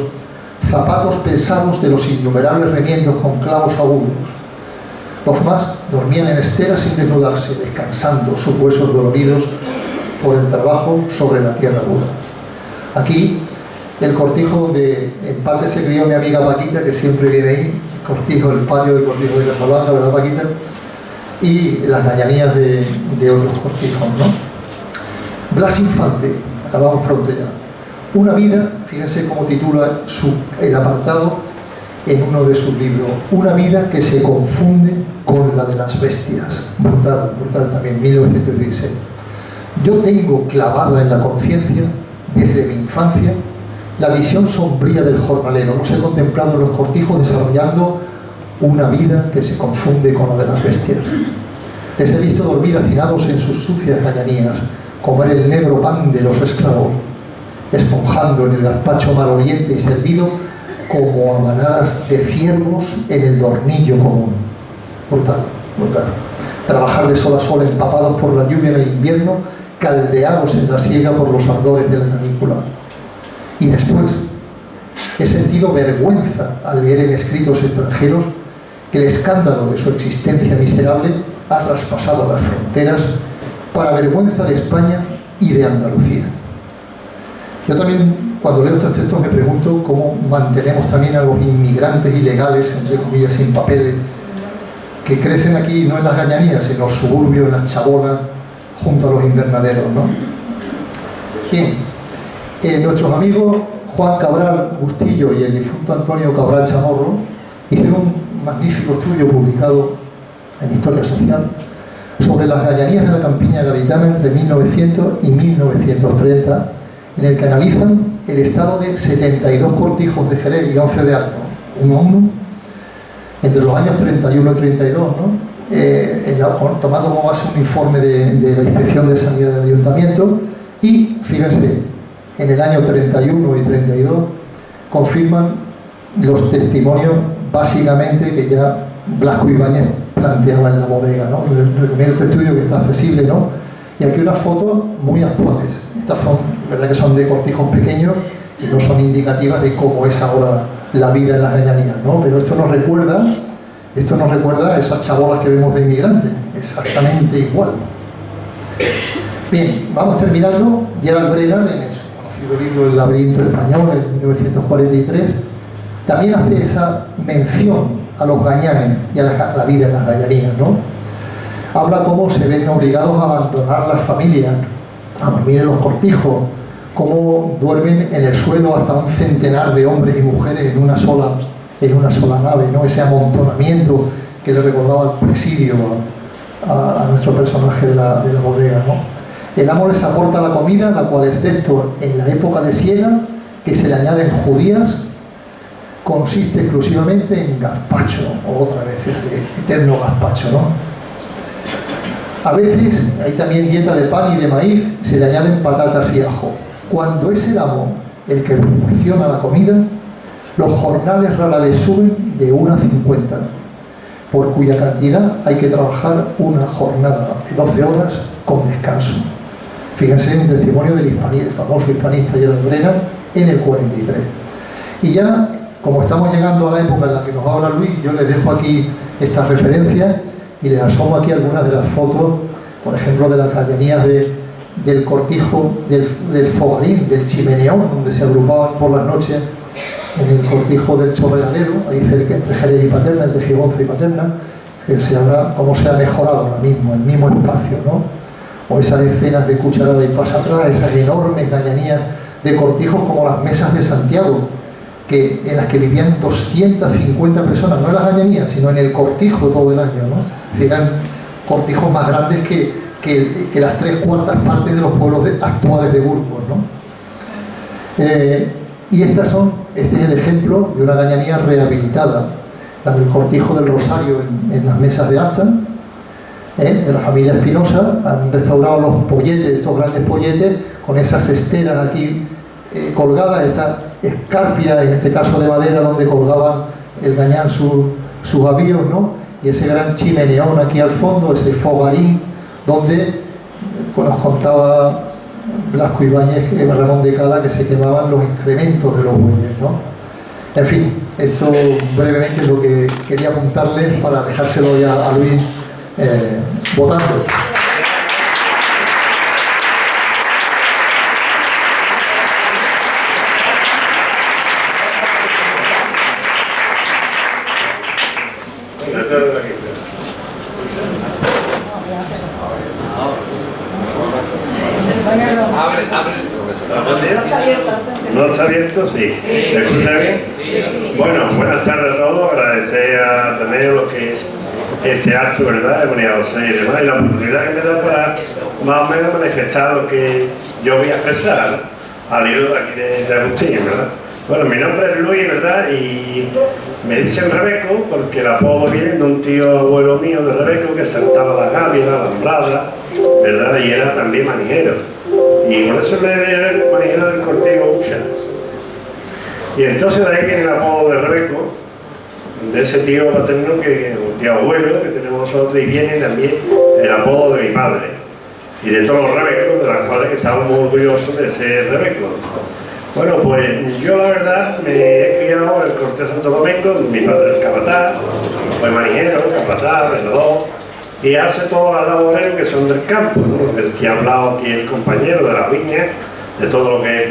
zapatos pesados de los innumerables remiendos con clavos agudos. Los más dormían en esteras sin desnudarse, descansando sus huesos doloridos por el trabajo sobre la tierra dura. Aquí, el cortijo donde en parte se crió mi amiga Paquita, que siempre viene ahí, el patio del cortijo de Casablanca, ¿verdad, Paquita? Y las gañanías de otros cortijos, ¿no? Blas Infante, acabamos pronto ya. Una vida, fíjense cómo titula el apartado, en uno de sus libros, una vida que se confunde con la de las bestias. Brutal, brutal también, 1916. Yo tengo clavada en la conciencia, desde mi infancia, la visión sombría del jornalero. Los he contemplado en los cortijos desarrollando una vida que se confunde con la de las bestias. Les he visto dormir hacinados en sus sucias gallanías, comer el negro pan de los esclavos, esponjando en el gazpacho maloliente y servido como a manadas de ciervos en el dornillo común. Brutal, brutal. Trabajar de sol a sol empapados por la lluvia en el invierno, caldeados en la siega por los ardores de la canícula. Y después he sentido vergüenza al leer en escritos extranjeros que el escándalo de su existencia miserable ha traspasado las fronteras para vergüenza de España y de Andalucía. Yo también, cuando leo estos textos, me pregunto cómo mantenemos también a los inmigrantes ilegales, entre comillas, sin papeles, que crecen aquí no en las gañanías, en los suburbios, en las chabolas, junto a los invernaderos, ¿no? Bien, nuestros amigos Juan Cabral Bustillo y el difunto Antonio Cabral Chamorro hicieron un magnífico estudio publicado en Historia Social sobre las gallanías de la campiña gaditana entre 1900 y 1930, en el que analizan el estado de 72 cortijos de Jerez y 11 de Arno, uno a uno, entre los años 31 y 32, ¿no? Tomando como base un informe de la Inspección de Sanidad del Ayuntamiento, y fíjense, en el año 31 y 32 confirman los testimonios básicamente que ya Blasco Ibáñez planteaba en la bodega, ¿no? Recomiendo este estudio, que está accesible, ¿no? Y aquí unas fotos muy actuales. Estas son, verdad que son de cortijos pequeños y no son indicativas de cómo es ahora la vida en las gallanías, ¿no? Pero esto nos recuerda a esas chabolas que vemos de inmigrantes, exactamente igual. Bien, vamos terminando. Gerald Brennan, en su conocido libro El laberinto español, en 1943, también hace esa mención a los gañanes y a la vida en las gallanías, ¿no? Habla cómo se ven obligados a abandonar las familias, a dormir en los cortijos, cómo duermen en el suelo hasta un centenar de hombres y mujeres en una sola nave, ¿no? Ese amontonamiento que le recordaba al presidio a nuestro personaje de la bodega, ¿no? El amo les aporta la comida, la cual, excepto en la época de siega, que se le añaden judías, consiste exclusivamente en gazpacho, o otra vez ese eterno gazpacho, ¿no? A veces hay también dieta de pan y de maíz, se le añaden patatas y ajo. Cuando es el amo el que proporciona la comida, los jornales rara vez suben de 1 a 50, por cuya cantidad hay que trabajar una jornada de 12 horas con descanso. Fíjense un testimonio del famoso hispanista Gerald Brennan en el 43. Y ya, como estamos llegando a la época en la que nos habla Luis, yo les dejo aquí estas referencias y les asomo aquí algunas de las fotos, por ejemplo, de las gallanías del cortijo, del fogarín, del chimeneón, donde se agrupaban por las noches en el cortijo del Chorregadero, ahí cerca entre Jerez y Paterna, entre Gigonzo y Paterna, que se habrá, cómo se ha mejorado ahora mismo, el mismo espacio, ¿no? O esas escenas de Cucharada y Pasa Atrás, esas enormes gallanías de cortijos como las mesas de Santiago, en las que vivían 250 personas, no en las gallanías, sino en el cortijo todo el año, ¿no? Eran cortijos más grandes que las 3/4 partes de los pueblos actuales de Burgos, ¿no? Y este es el ejemplo de una gañanía rehabilitada, la del cortijo del Rosario en las mesas de Aza, de la familia Espinosa. Han restaurado los polletes, estos grandes polletes, con esas esteras aquí colgadas, esta escarpia, en este caso de madera, donde colgaban el gañán sus avíos, ¿no? Y ese gran chimeneón aquí al fondo, ese fogarín, donde nos contaba Blasco Ibáñez, Ramón de Cala, que se quemaban los excrementos de los bueyes, ¿no? En fin, esto brevemente es lo que quería apuntarles para dejárselo ya a Luis votando. Está abierta, está ¿No está abierto? Sí. ¿Se escucha bien? Bueno, buenas tardes a todos. Agradecer a Ateneo lo que es este acto, ¿verdad? De María José y demás, y la oportunidad que me da para más o menos manifestar lo que yo voy a expresar, ¿no? Al hilo de aquí de Agustín, ¿verdad? Bueno, mi nombre es Luis, ¿verdad? Y me dicen Rebeco porque el apodo viene de un tío abuelo mío de Rebeco que saltaba la gavia, la alambrada, ¿verdad? Y era también manijero. Y por eso le era el manijero del cortijo Ucha. Y entonces de ahí viene el apodo de Rebeco, de ese tío paterno, que un tío abuelo que tenemos nosotros, y viene también el apodo de mi padre. Y de todos los Rebecos, de las cuales estamos muy orgullosos de ser Rebeco. Bueno, pues yo la verdad me he criado en el Corte Santo Domingo, mi padre es capataz, fue manijero, capataz, vendedor, y hace todas las labores que son del campo, ¿no? El que ha hablado aquí el compañero de las viñas, de todo lo que es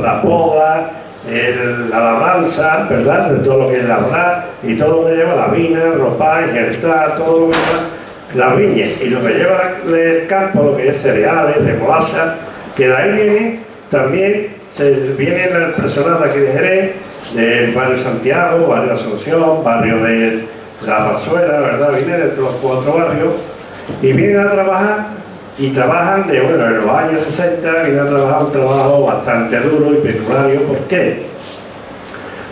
la poda, la labranza, ¿verdad? De todo lo que es labrar y todo lo que lleva la vina, ropa, injertar, todo lo que lleva la viña, y lo que lleva el campo, lo que es cereales, remolacha, que de ahí viene también. Viene el personal de aquí de Jerez, del barrio Santiago, barrio Asunción, barrio de La Parzuela, ¿verdad? Viene de los 4 barrios y vienen a trabajar y trabajan en los años 60, vienen a trabajar un trabajo bastante duro y peculario. ¿Por qué?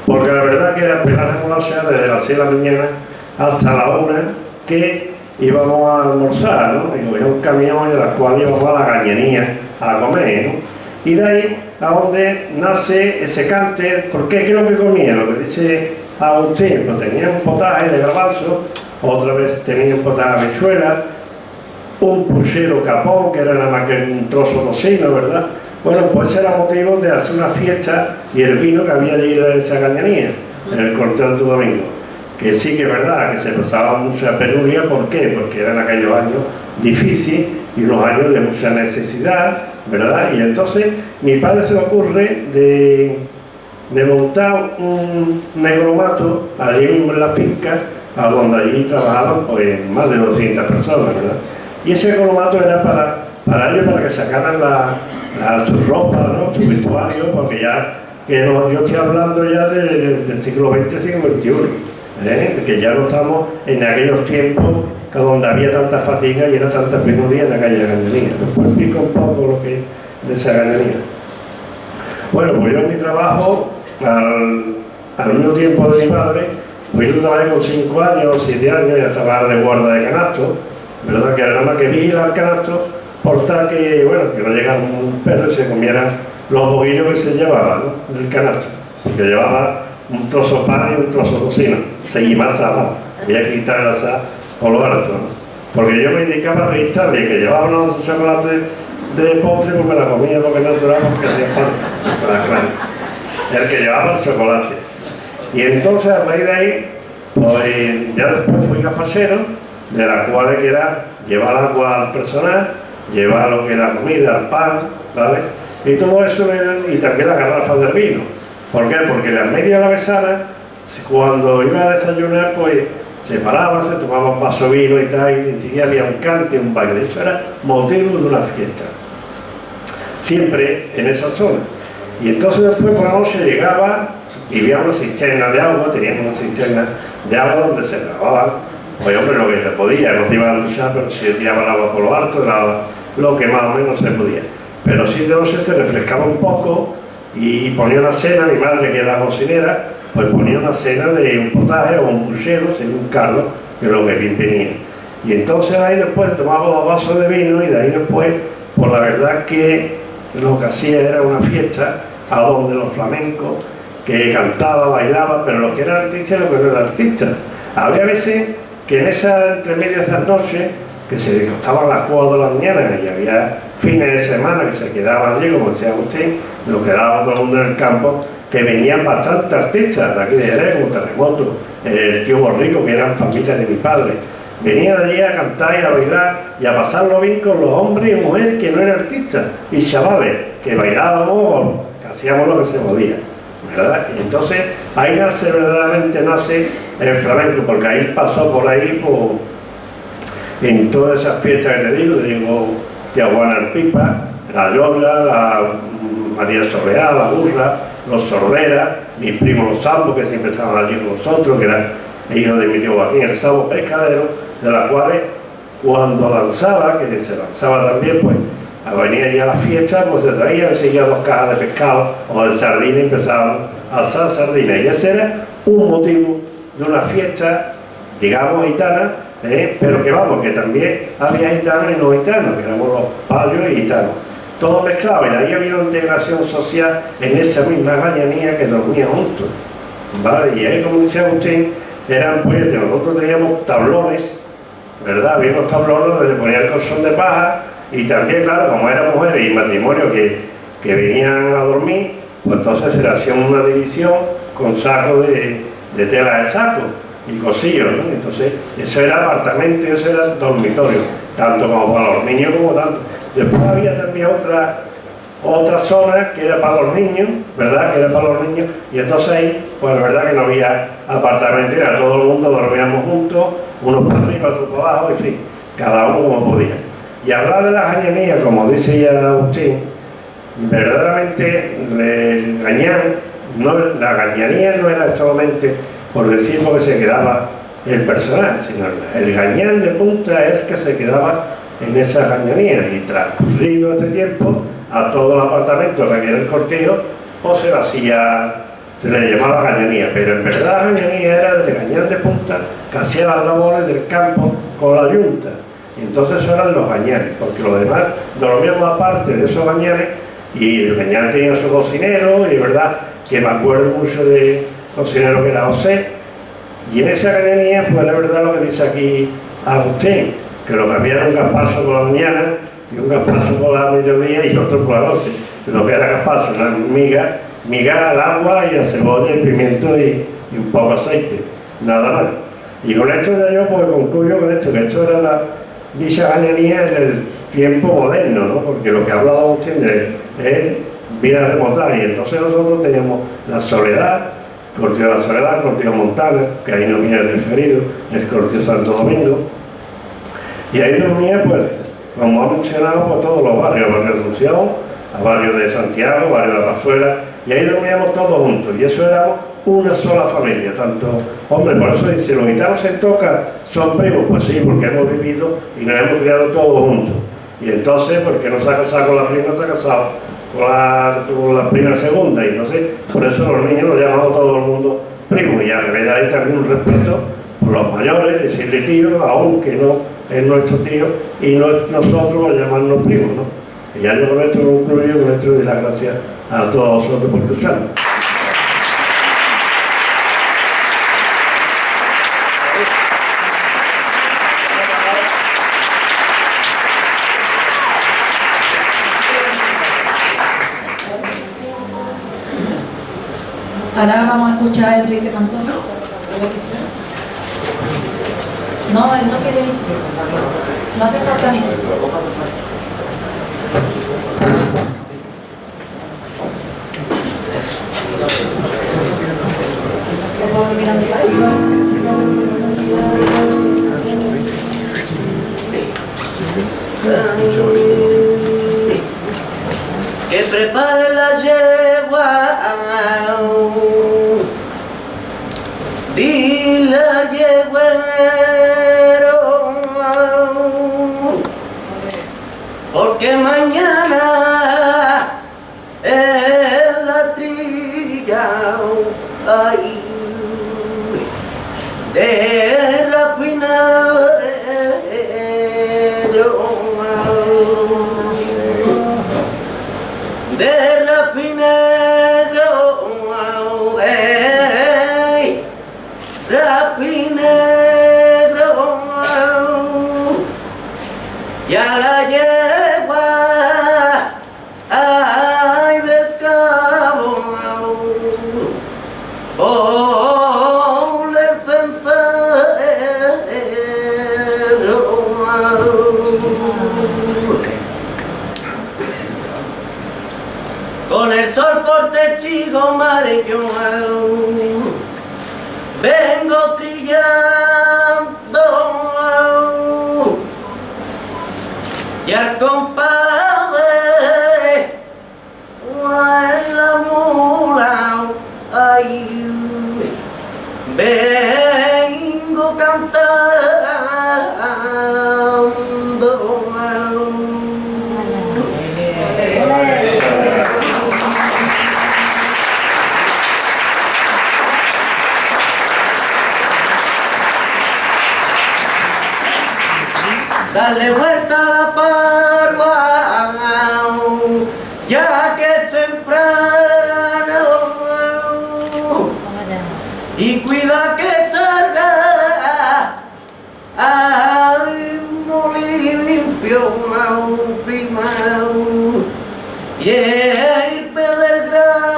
Porque la verdad que era pelar remolacha desde las 6 de la mañana hasta la 1 que íbamos a almorzar, ¿no? Y cogía un camión en el cual íbamos a la cañería a comer, ¿no? Y de ahí a donde nace ese cante. ¿Por qué? ¿Qué es lo que comía? Lo que dice Agustín, pues tenía un potaje de garbanzo, otra vez tenía un potaje de habichuela, un puchero capón, que era nada más que un trozo de tocino, ¿verdad? Bueno, pues era motivo de hacer una fiesta y el vino que había de ir a esa cañanía, en el Corte Santo Domingo. Que sí que es verdad que se pasaba mucha penuria. ¿Por qué? Porque eran aquellos años difíciles y unos años de mucha necesidad, ¿verdad? Y entonces mi padre se le ocurre de montar un negromato allí en la finca, a donde allí trabajaban pues más de 200 personas, ¿verdad? Y ese negromato era para ellos, para que sacaran su ropa, ¿no? Su vestuario, porque ya, yo estoy hablando ya del siglo XX, siglo XXI, que ya no estamos en aquellos tiempos donde había tanta fatiga y era tanta penuria en aquella ganadería. Después explico un poco lo que es de esa ganadería. Bueno, pues yo en mi trabajo, al mismo tiempo de mi padre, pues yo trabajé con 5 años, 7 años, ya estaba de guarda de canasto, ¿verdad? Que era nada más que vigilar el canasto, por tal que, bueno, que no llegara un perro y se comieran los boguillos que se llevaban, ¿no? Del canasto, porque llevaba un trozo de pan y un trozo de tocino, seguí más sala, había que quitar la sal por lo alto, ¿no? Porque yo me dedicaba a registrarle que llevaba unos chocolates de postre, pues me la comía porque no duraba, porque hacía falta, el que llevaba el chocolate. Y entonces a raíz de ahí, pues ya después fui capachero, de la cual era llevar agua al personal, llevar lo que era la comida, el pan, ¿vale? Y todo eso, y también las garrafas del vino. ¿Por qué? Porque la media alavesana, cuando iba a desayunar, pues se paraba, se tomaba un vaso de vino y tal, y enseguida había un cante, un baile. Eso era motivo de una fiesta. Siempre en esa zona. Y entonces después por la noche llegaba y había una cisterna de agua, teníamos una cisterna de agua donde se lavaban, pues hombre, lo que se podía, no se iba a luchar, pero se tiraba el agua por lo alto, era lo que más o menos se podía. Pero sí de noche se refrescaba un poco y ponía una cena, mi madre que era cocinera, pues ponía una cena de un potaje o un puchero, según un caldo, que es lo que bien venía. Y entonces ahí después tomaba 2 vasos de vino y de ahí después, pues la verdad que lo que hacía era una fiesta a donde los flamencos, que cantaba, bailaba, pero lo que era artista y lo que no era artista. Había veces que en entre medio de esas noches, que se acostaban las 4 de la mañana y había fines de semana que se quedaban allí, como decía Agustín, lo quedaba todo el mundo en el campo, que venían bastantes artistas de aquí de Jerez, como Terremoto, el tío Borrico, que eran familia de mi padre. Venían allí a cantar y a bailar y a pasarlo bien con los hombres y mujeres que no eran artistas, y chavales, que bailábamos, que hacíamos lo que se podía, ¿verdad? Y entonces ahí verdaderamente nace el flamenco, porque ahí pasó por ahí, pues, en todas esas fiestas que te digo, Tiahuana el Pipa, la Yola, María Soleá, la Burra, los Sorderas, mis primos los Sambos, que siempre estaban allí con nosotros, que eran hijos de mi tío Joaquín, el Sambo pescadero, de las cuales cuando lanzaba, que se lanzaba también, pues venía ya la fiesta, pues se traían enseguida 2 cajas de pescado o de sardina y empezaban a alzar sardinas. Y ese era un motivo de una fiesta, digamos, gitana, pero que vamos, que también había gitanos y no gitanos, que éramos los payos y gitanos. Todo mezclado, y de ahí había una integración social en esa misma gañanía que dormía juntos, ¿vale? Y ahí, como decía Agustín, eran, pues, nosotros teníamos tablones, ¿verdad? Había unos tablones donde se ponía el colchón de paja, y también, claro, como eran mujeres y matrimonios que venían a dormir, pues entonces se le hacía una división con sacos de tela de saco y cosillos, ¿no? Entonces, eso era apartamento y eso era dormitorio, tanto como para los niños como tanto. Después había también otra zona que era para los niños, ¿verdad? Que era para los niños, y entonces ahí, pues la verdad que no había apartamento, era todo el mundo dormíamos juntos, unos para arriba, otros para abajo, en fin, cada uno como podía. Y hablar de la gañanía, como dice ya Agustín, verdaderamente el gañán, la gañanía no era solamente por decir porque se quedaba el personal, sino el gañán de punta es que se quedaba en esa gañanía, y transcurrido este tiempo a todo el apartamento que había en el cortijo, o se le llamaba gañanía, pero en verdad la gañanía era del gañán de punta que hacía las labores del campo con la yunta. Y entonces eso eran los gañanes, porque los demás dormíamos aparte de esos gañanes, y el gañán tenía su cocinero, y es verdad que me acuerdo mucho de cocinero que era José, y en esa gañanía, pues la verdad lo que dice aquí Agustín, que lo que había era un gazpacho por la mañana, y un gazpacho por la mediodía y otro por la noche. Lo que era gazpacho, una miga al agua y a cebolla y pimiento y un poco de aceite, nada más. Y con esto ya yo pues concluyo con esto, que esto era la dicha gañanía en el tiempo moderno, ¿no? Porque lo que ha hablado Agustín es vida remota, y entonces nosotros teníamos la Soledad, Cortijo de la Soledad, Cortijo Montana, que ahí no viene referido, el Cortijo Santo Domingo, y ahí dormía, pues, como ha mencionado, por todos los barrios, barrio de Asunción, a barrio de Santiago, barrio de la Pazuela, y ahí dormíamos todos juntos, y eso éramos una sola familia, tanto, hombre, por eso dice, los gitanos en Toca son primos, pues sí, porque hemos vivido y nos hemos criado todos juntos, y entonces, porque no se ha casado con la prima, se ha casado con la prima segunda, y no sé, por eso los niños los llamamos todo el mundo primos, y al revés hay también un respeto por los mayores, decirle tío, aunque no es nuestro tío, y nosotros llamarnos primos, ¿no? Y ya yo con esto concluyo, con esto doy las gracias a todos vosotros por escucharnos. Ahora vamos a escuchar a Enrique Cantón. No, él no quiere venir. No hace falta ni. Que prepare la yegua, dile al yegüero, porque mañana en la trilla ay, de rapinegro, de rapinegro, de rapinegro, y a la yegua ay del cabo, ole el centero, con el sol por testigo mare yo vengo trillando, y al compadre darle vuelta a la parva, ya que es temprano, y cuida que salga, ay, muy limpio, prima, y el del grano,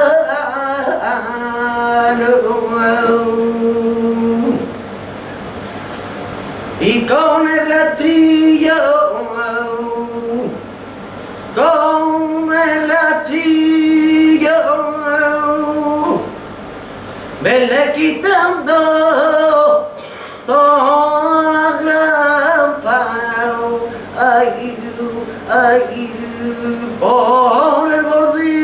y con el rastrillo, vele quitando toda la granja, ay, ay, por el bordillo.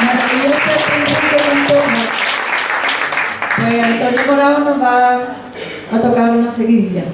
Maravilloso el principio de un tono. Pues Antonio Morao nos va a tocar una seguidilla.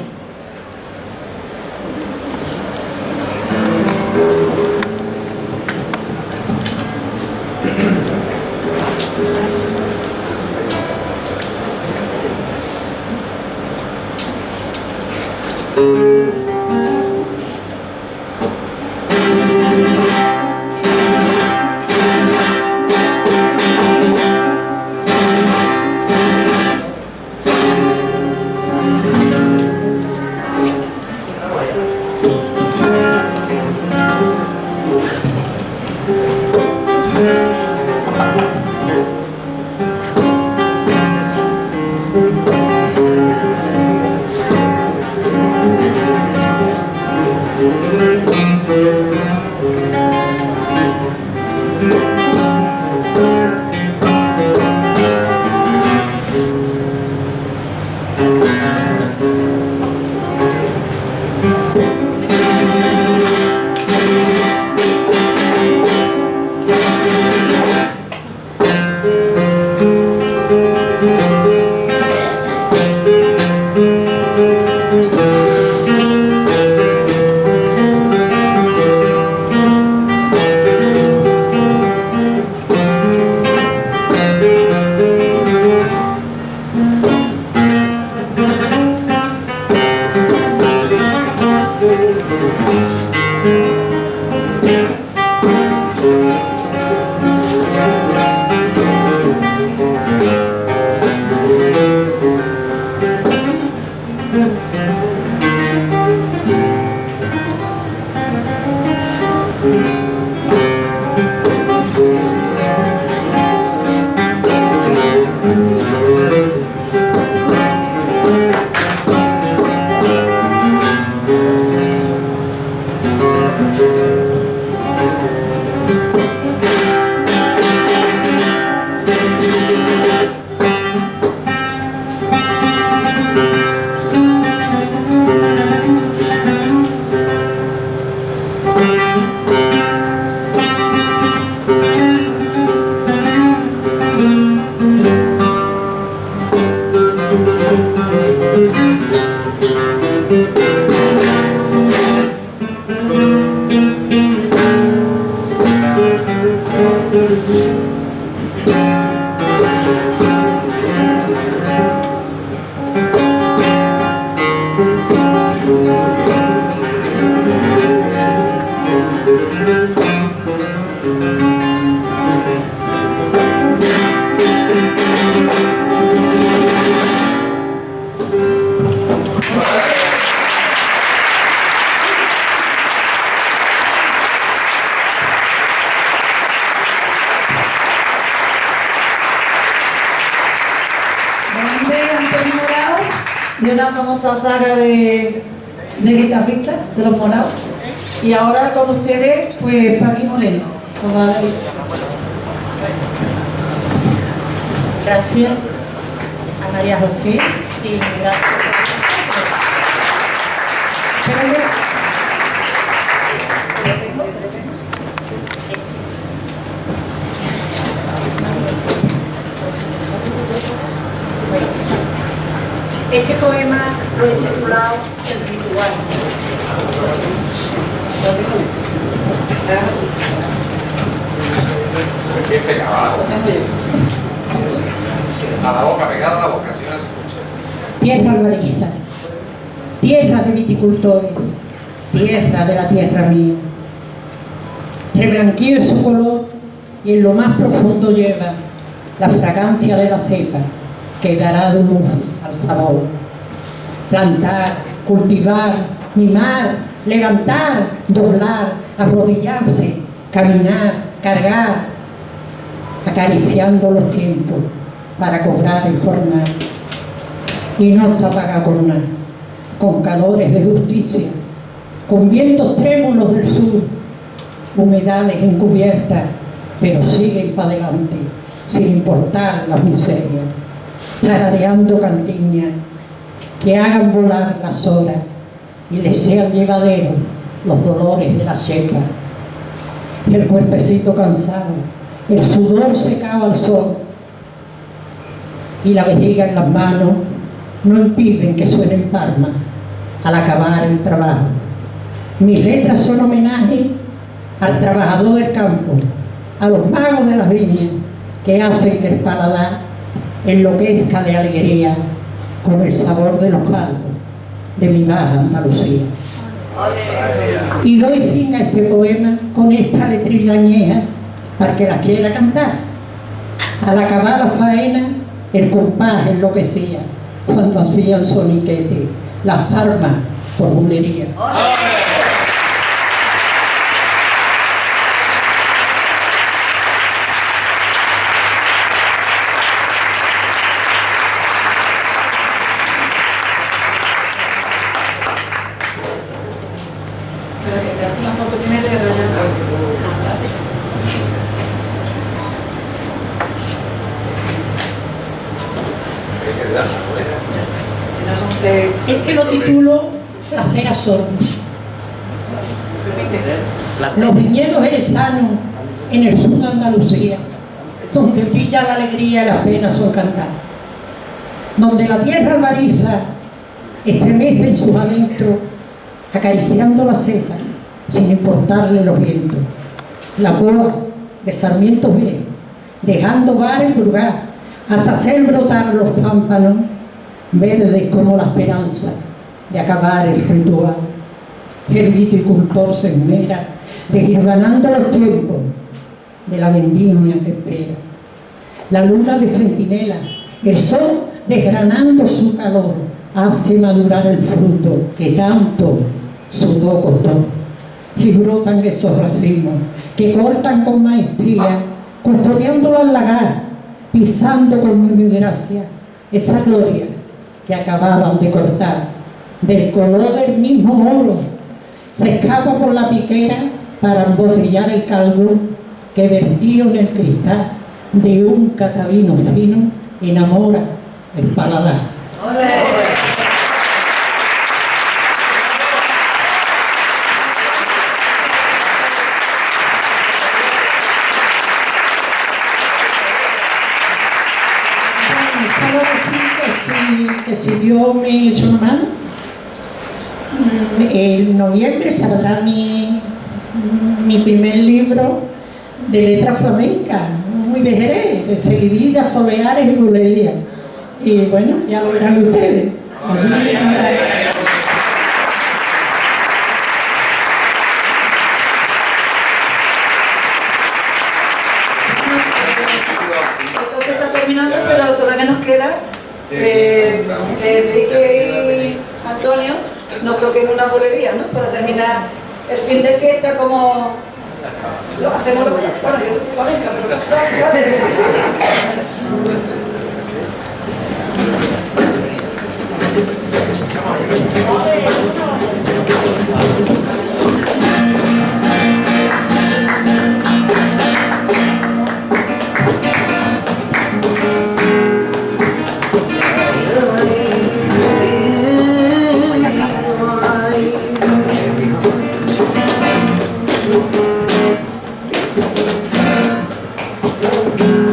De una famosa saga de guitarristas, de los Moraos. Y ahora con ustedes, pues Paqui Moreno. Gracias a María José y gracias Este poema lo he titulado El ritual. A la boca, pegada a la boca, si no escucha. Tierra albariza, tierra de viticultores, tierra de la tierra mía. Reblanqueo su color y en lo más profundo lleva la fragancia de la cepa que dará luz al sabor. Plantar, cultivar, mimar, levantar, doblar, arrodillarse, caminar, cargar, acariciando los tiempos para cobrar el jornal. Y no está pagado con nada, con calores de justicia, con vientos trémulos del sur, humedades encubiertas, pero siguen para adelante, sin importar las miserias, tarareando cantiñas que hagan volar las horas y les sean llevaderos los dolores de la seca. El cuerpecito cansado, el sudor secado al sol y la vejiga en las manos no impiden que suenen palmas al acabar el trabajo. Mis letras son homenaje al trabajador del campo, a los magos de las viñas que hacen que el paladar enloquezca de alegría con el sabor de los palcos de mi baja Andalucía. Y doy fin a este poema con esta letrilla añeja para que la quiera cantar. Al acabar la faena, el compás enloquecía cuando hacía el soniquete, las palmas por bulería. Una foto primero y luego Es que lo titulo Placer a sordos. Los viñedos jerezanos en el sur de Andalucía, donde brilla la alegría y las penas son cantar, donde la tierra albariza estremece en sus adentros, acariciando la cepa sin importarle los vientos, la boa de sarmientos viejos, dejando bar el brugal hasta hacer brotar los pámpanos verdes como la esperanza de acabar el ritual. El viticultor se esmera desgranando los tiempos de la vendimia que espera. La luna de centinela, el sol desgranando su calor, hace madurar el fruto que tanto sudó costó. Y brotan esos racimos que cortan con maestría, custodiando al lagar, pisando con mi gracia esa gloria que acababan de cortar. Del color del mismo moro se escapa por la piquera para embotellar el caldo que vertido en el cristal de un catavino fino enamora el paladar. Solo decir que si Dios me hizo una mano, en noviembre saldrá mi primer libro de letra flamenca, muy de Jerez, de seguidillas, soleares y bulerías. Y bueno, ya lo verán ustedes. esto se está terminando, pero todavía nos queda Enrique y Antonio nos toquen una bolería, ¿no? Para terminar el fin de fiesta como lo hacemos los... Bueno, yo no soy flamenca, pero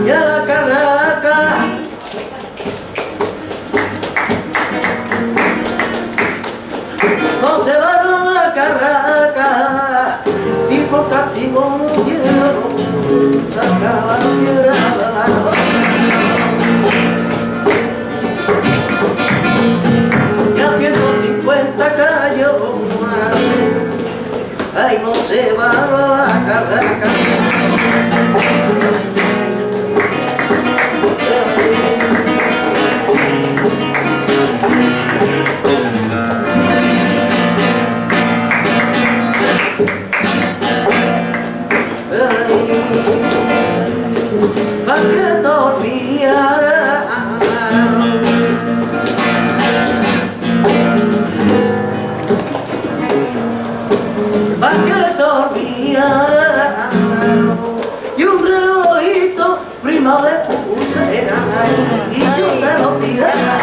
Ya la carraca Y a 150 cayó, ay, no se va a la carraca. Pa' que te olvidara, pa' que te olvidara, y un relojito prima de pulsera, y yo te lo tirara.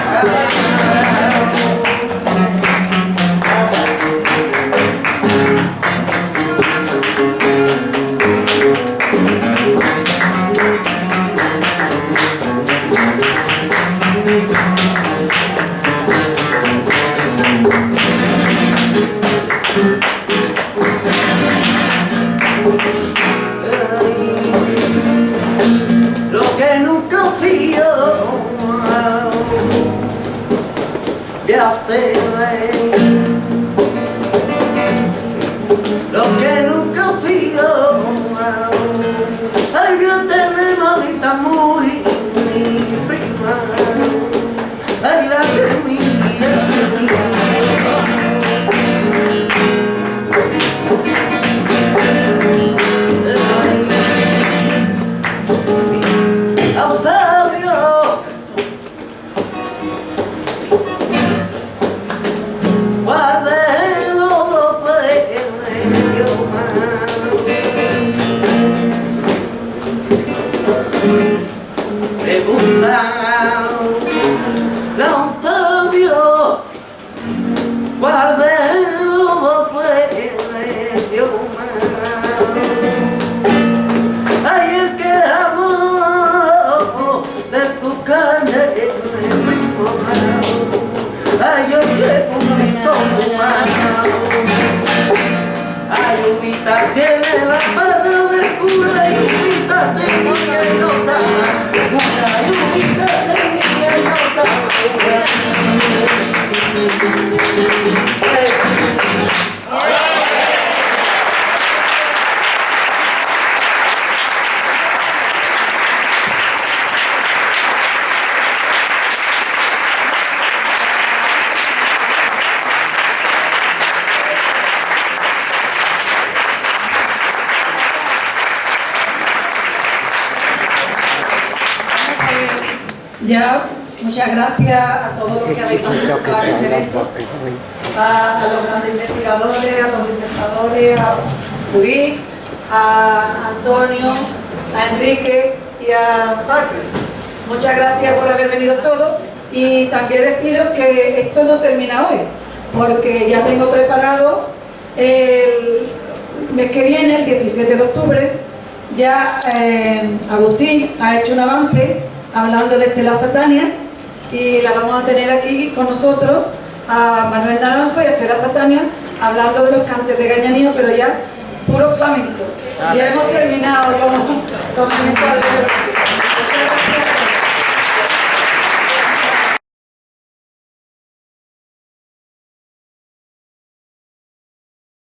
Lo que nunca fío de hacer, lo que nunca fío, ay, yo tener malita muy prima, ay, la que mía. Octavio, guarde los peleos pregunta la Octavio, guarde los peleos. Ay, el que amó de su carne, ay, el que publicó su mano, ay, Ubita tiene la mano del cura, y Ubita tenía y no estaba, ay, Ubita tenía y no estaba. Ya, muchas gracias a todos los que habéis participado en este evento, a los grandes investigadores, a los disertadores, a Luis, a Antonio, a Enrique y a Parker. Muchas gracias por haber venido todos, y también deciros que esto no termina hoy, porque ya tengo preparado el mes que viene, el 17 de octubre, ya Agustín ha hecho un avance hablando de Estela Zatania, y la vamos a tener aquí con nosotros, a Manuel Naranjo y a Estela Zatania, hablando de los cantes de Gañanía, pero ya puro flamenco. Ya hemos terminado con el encuadre.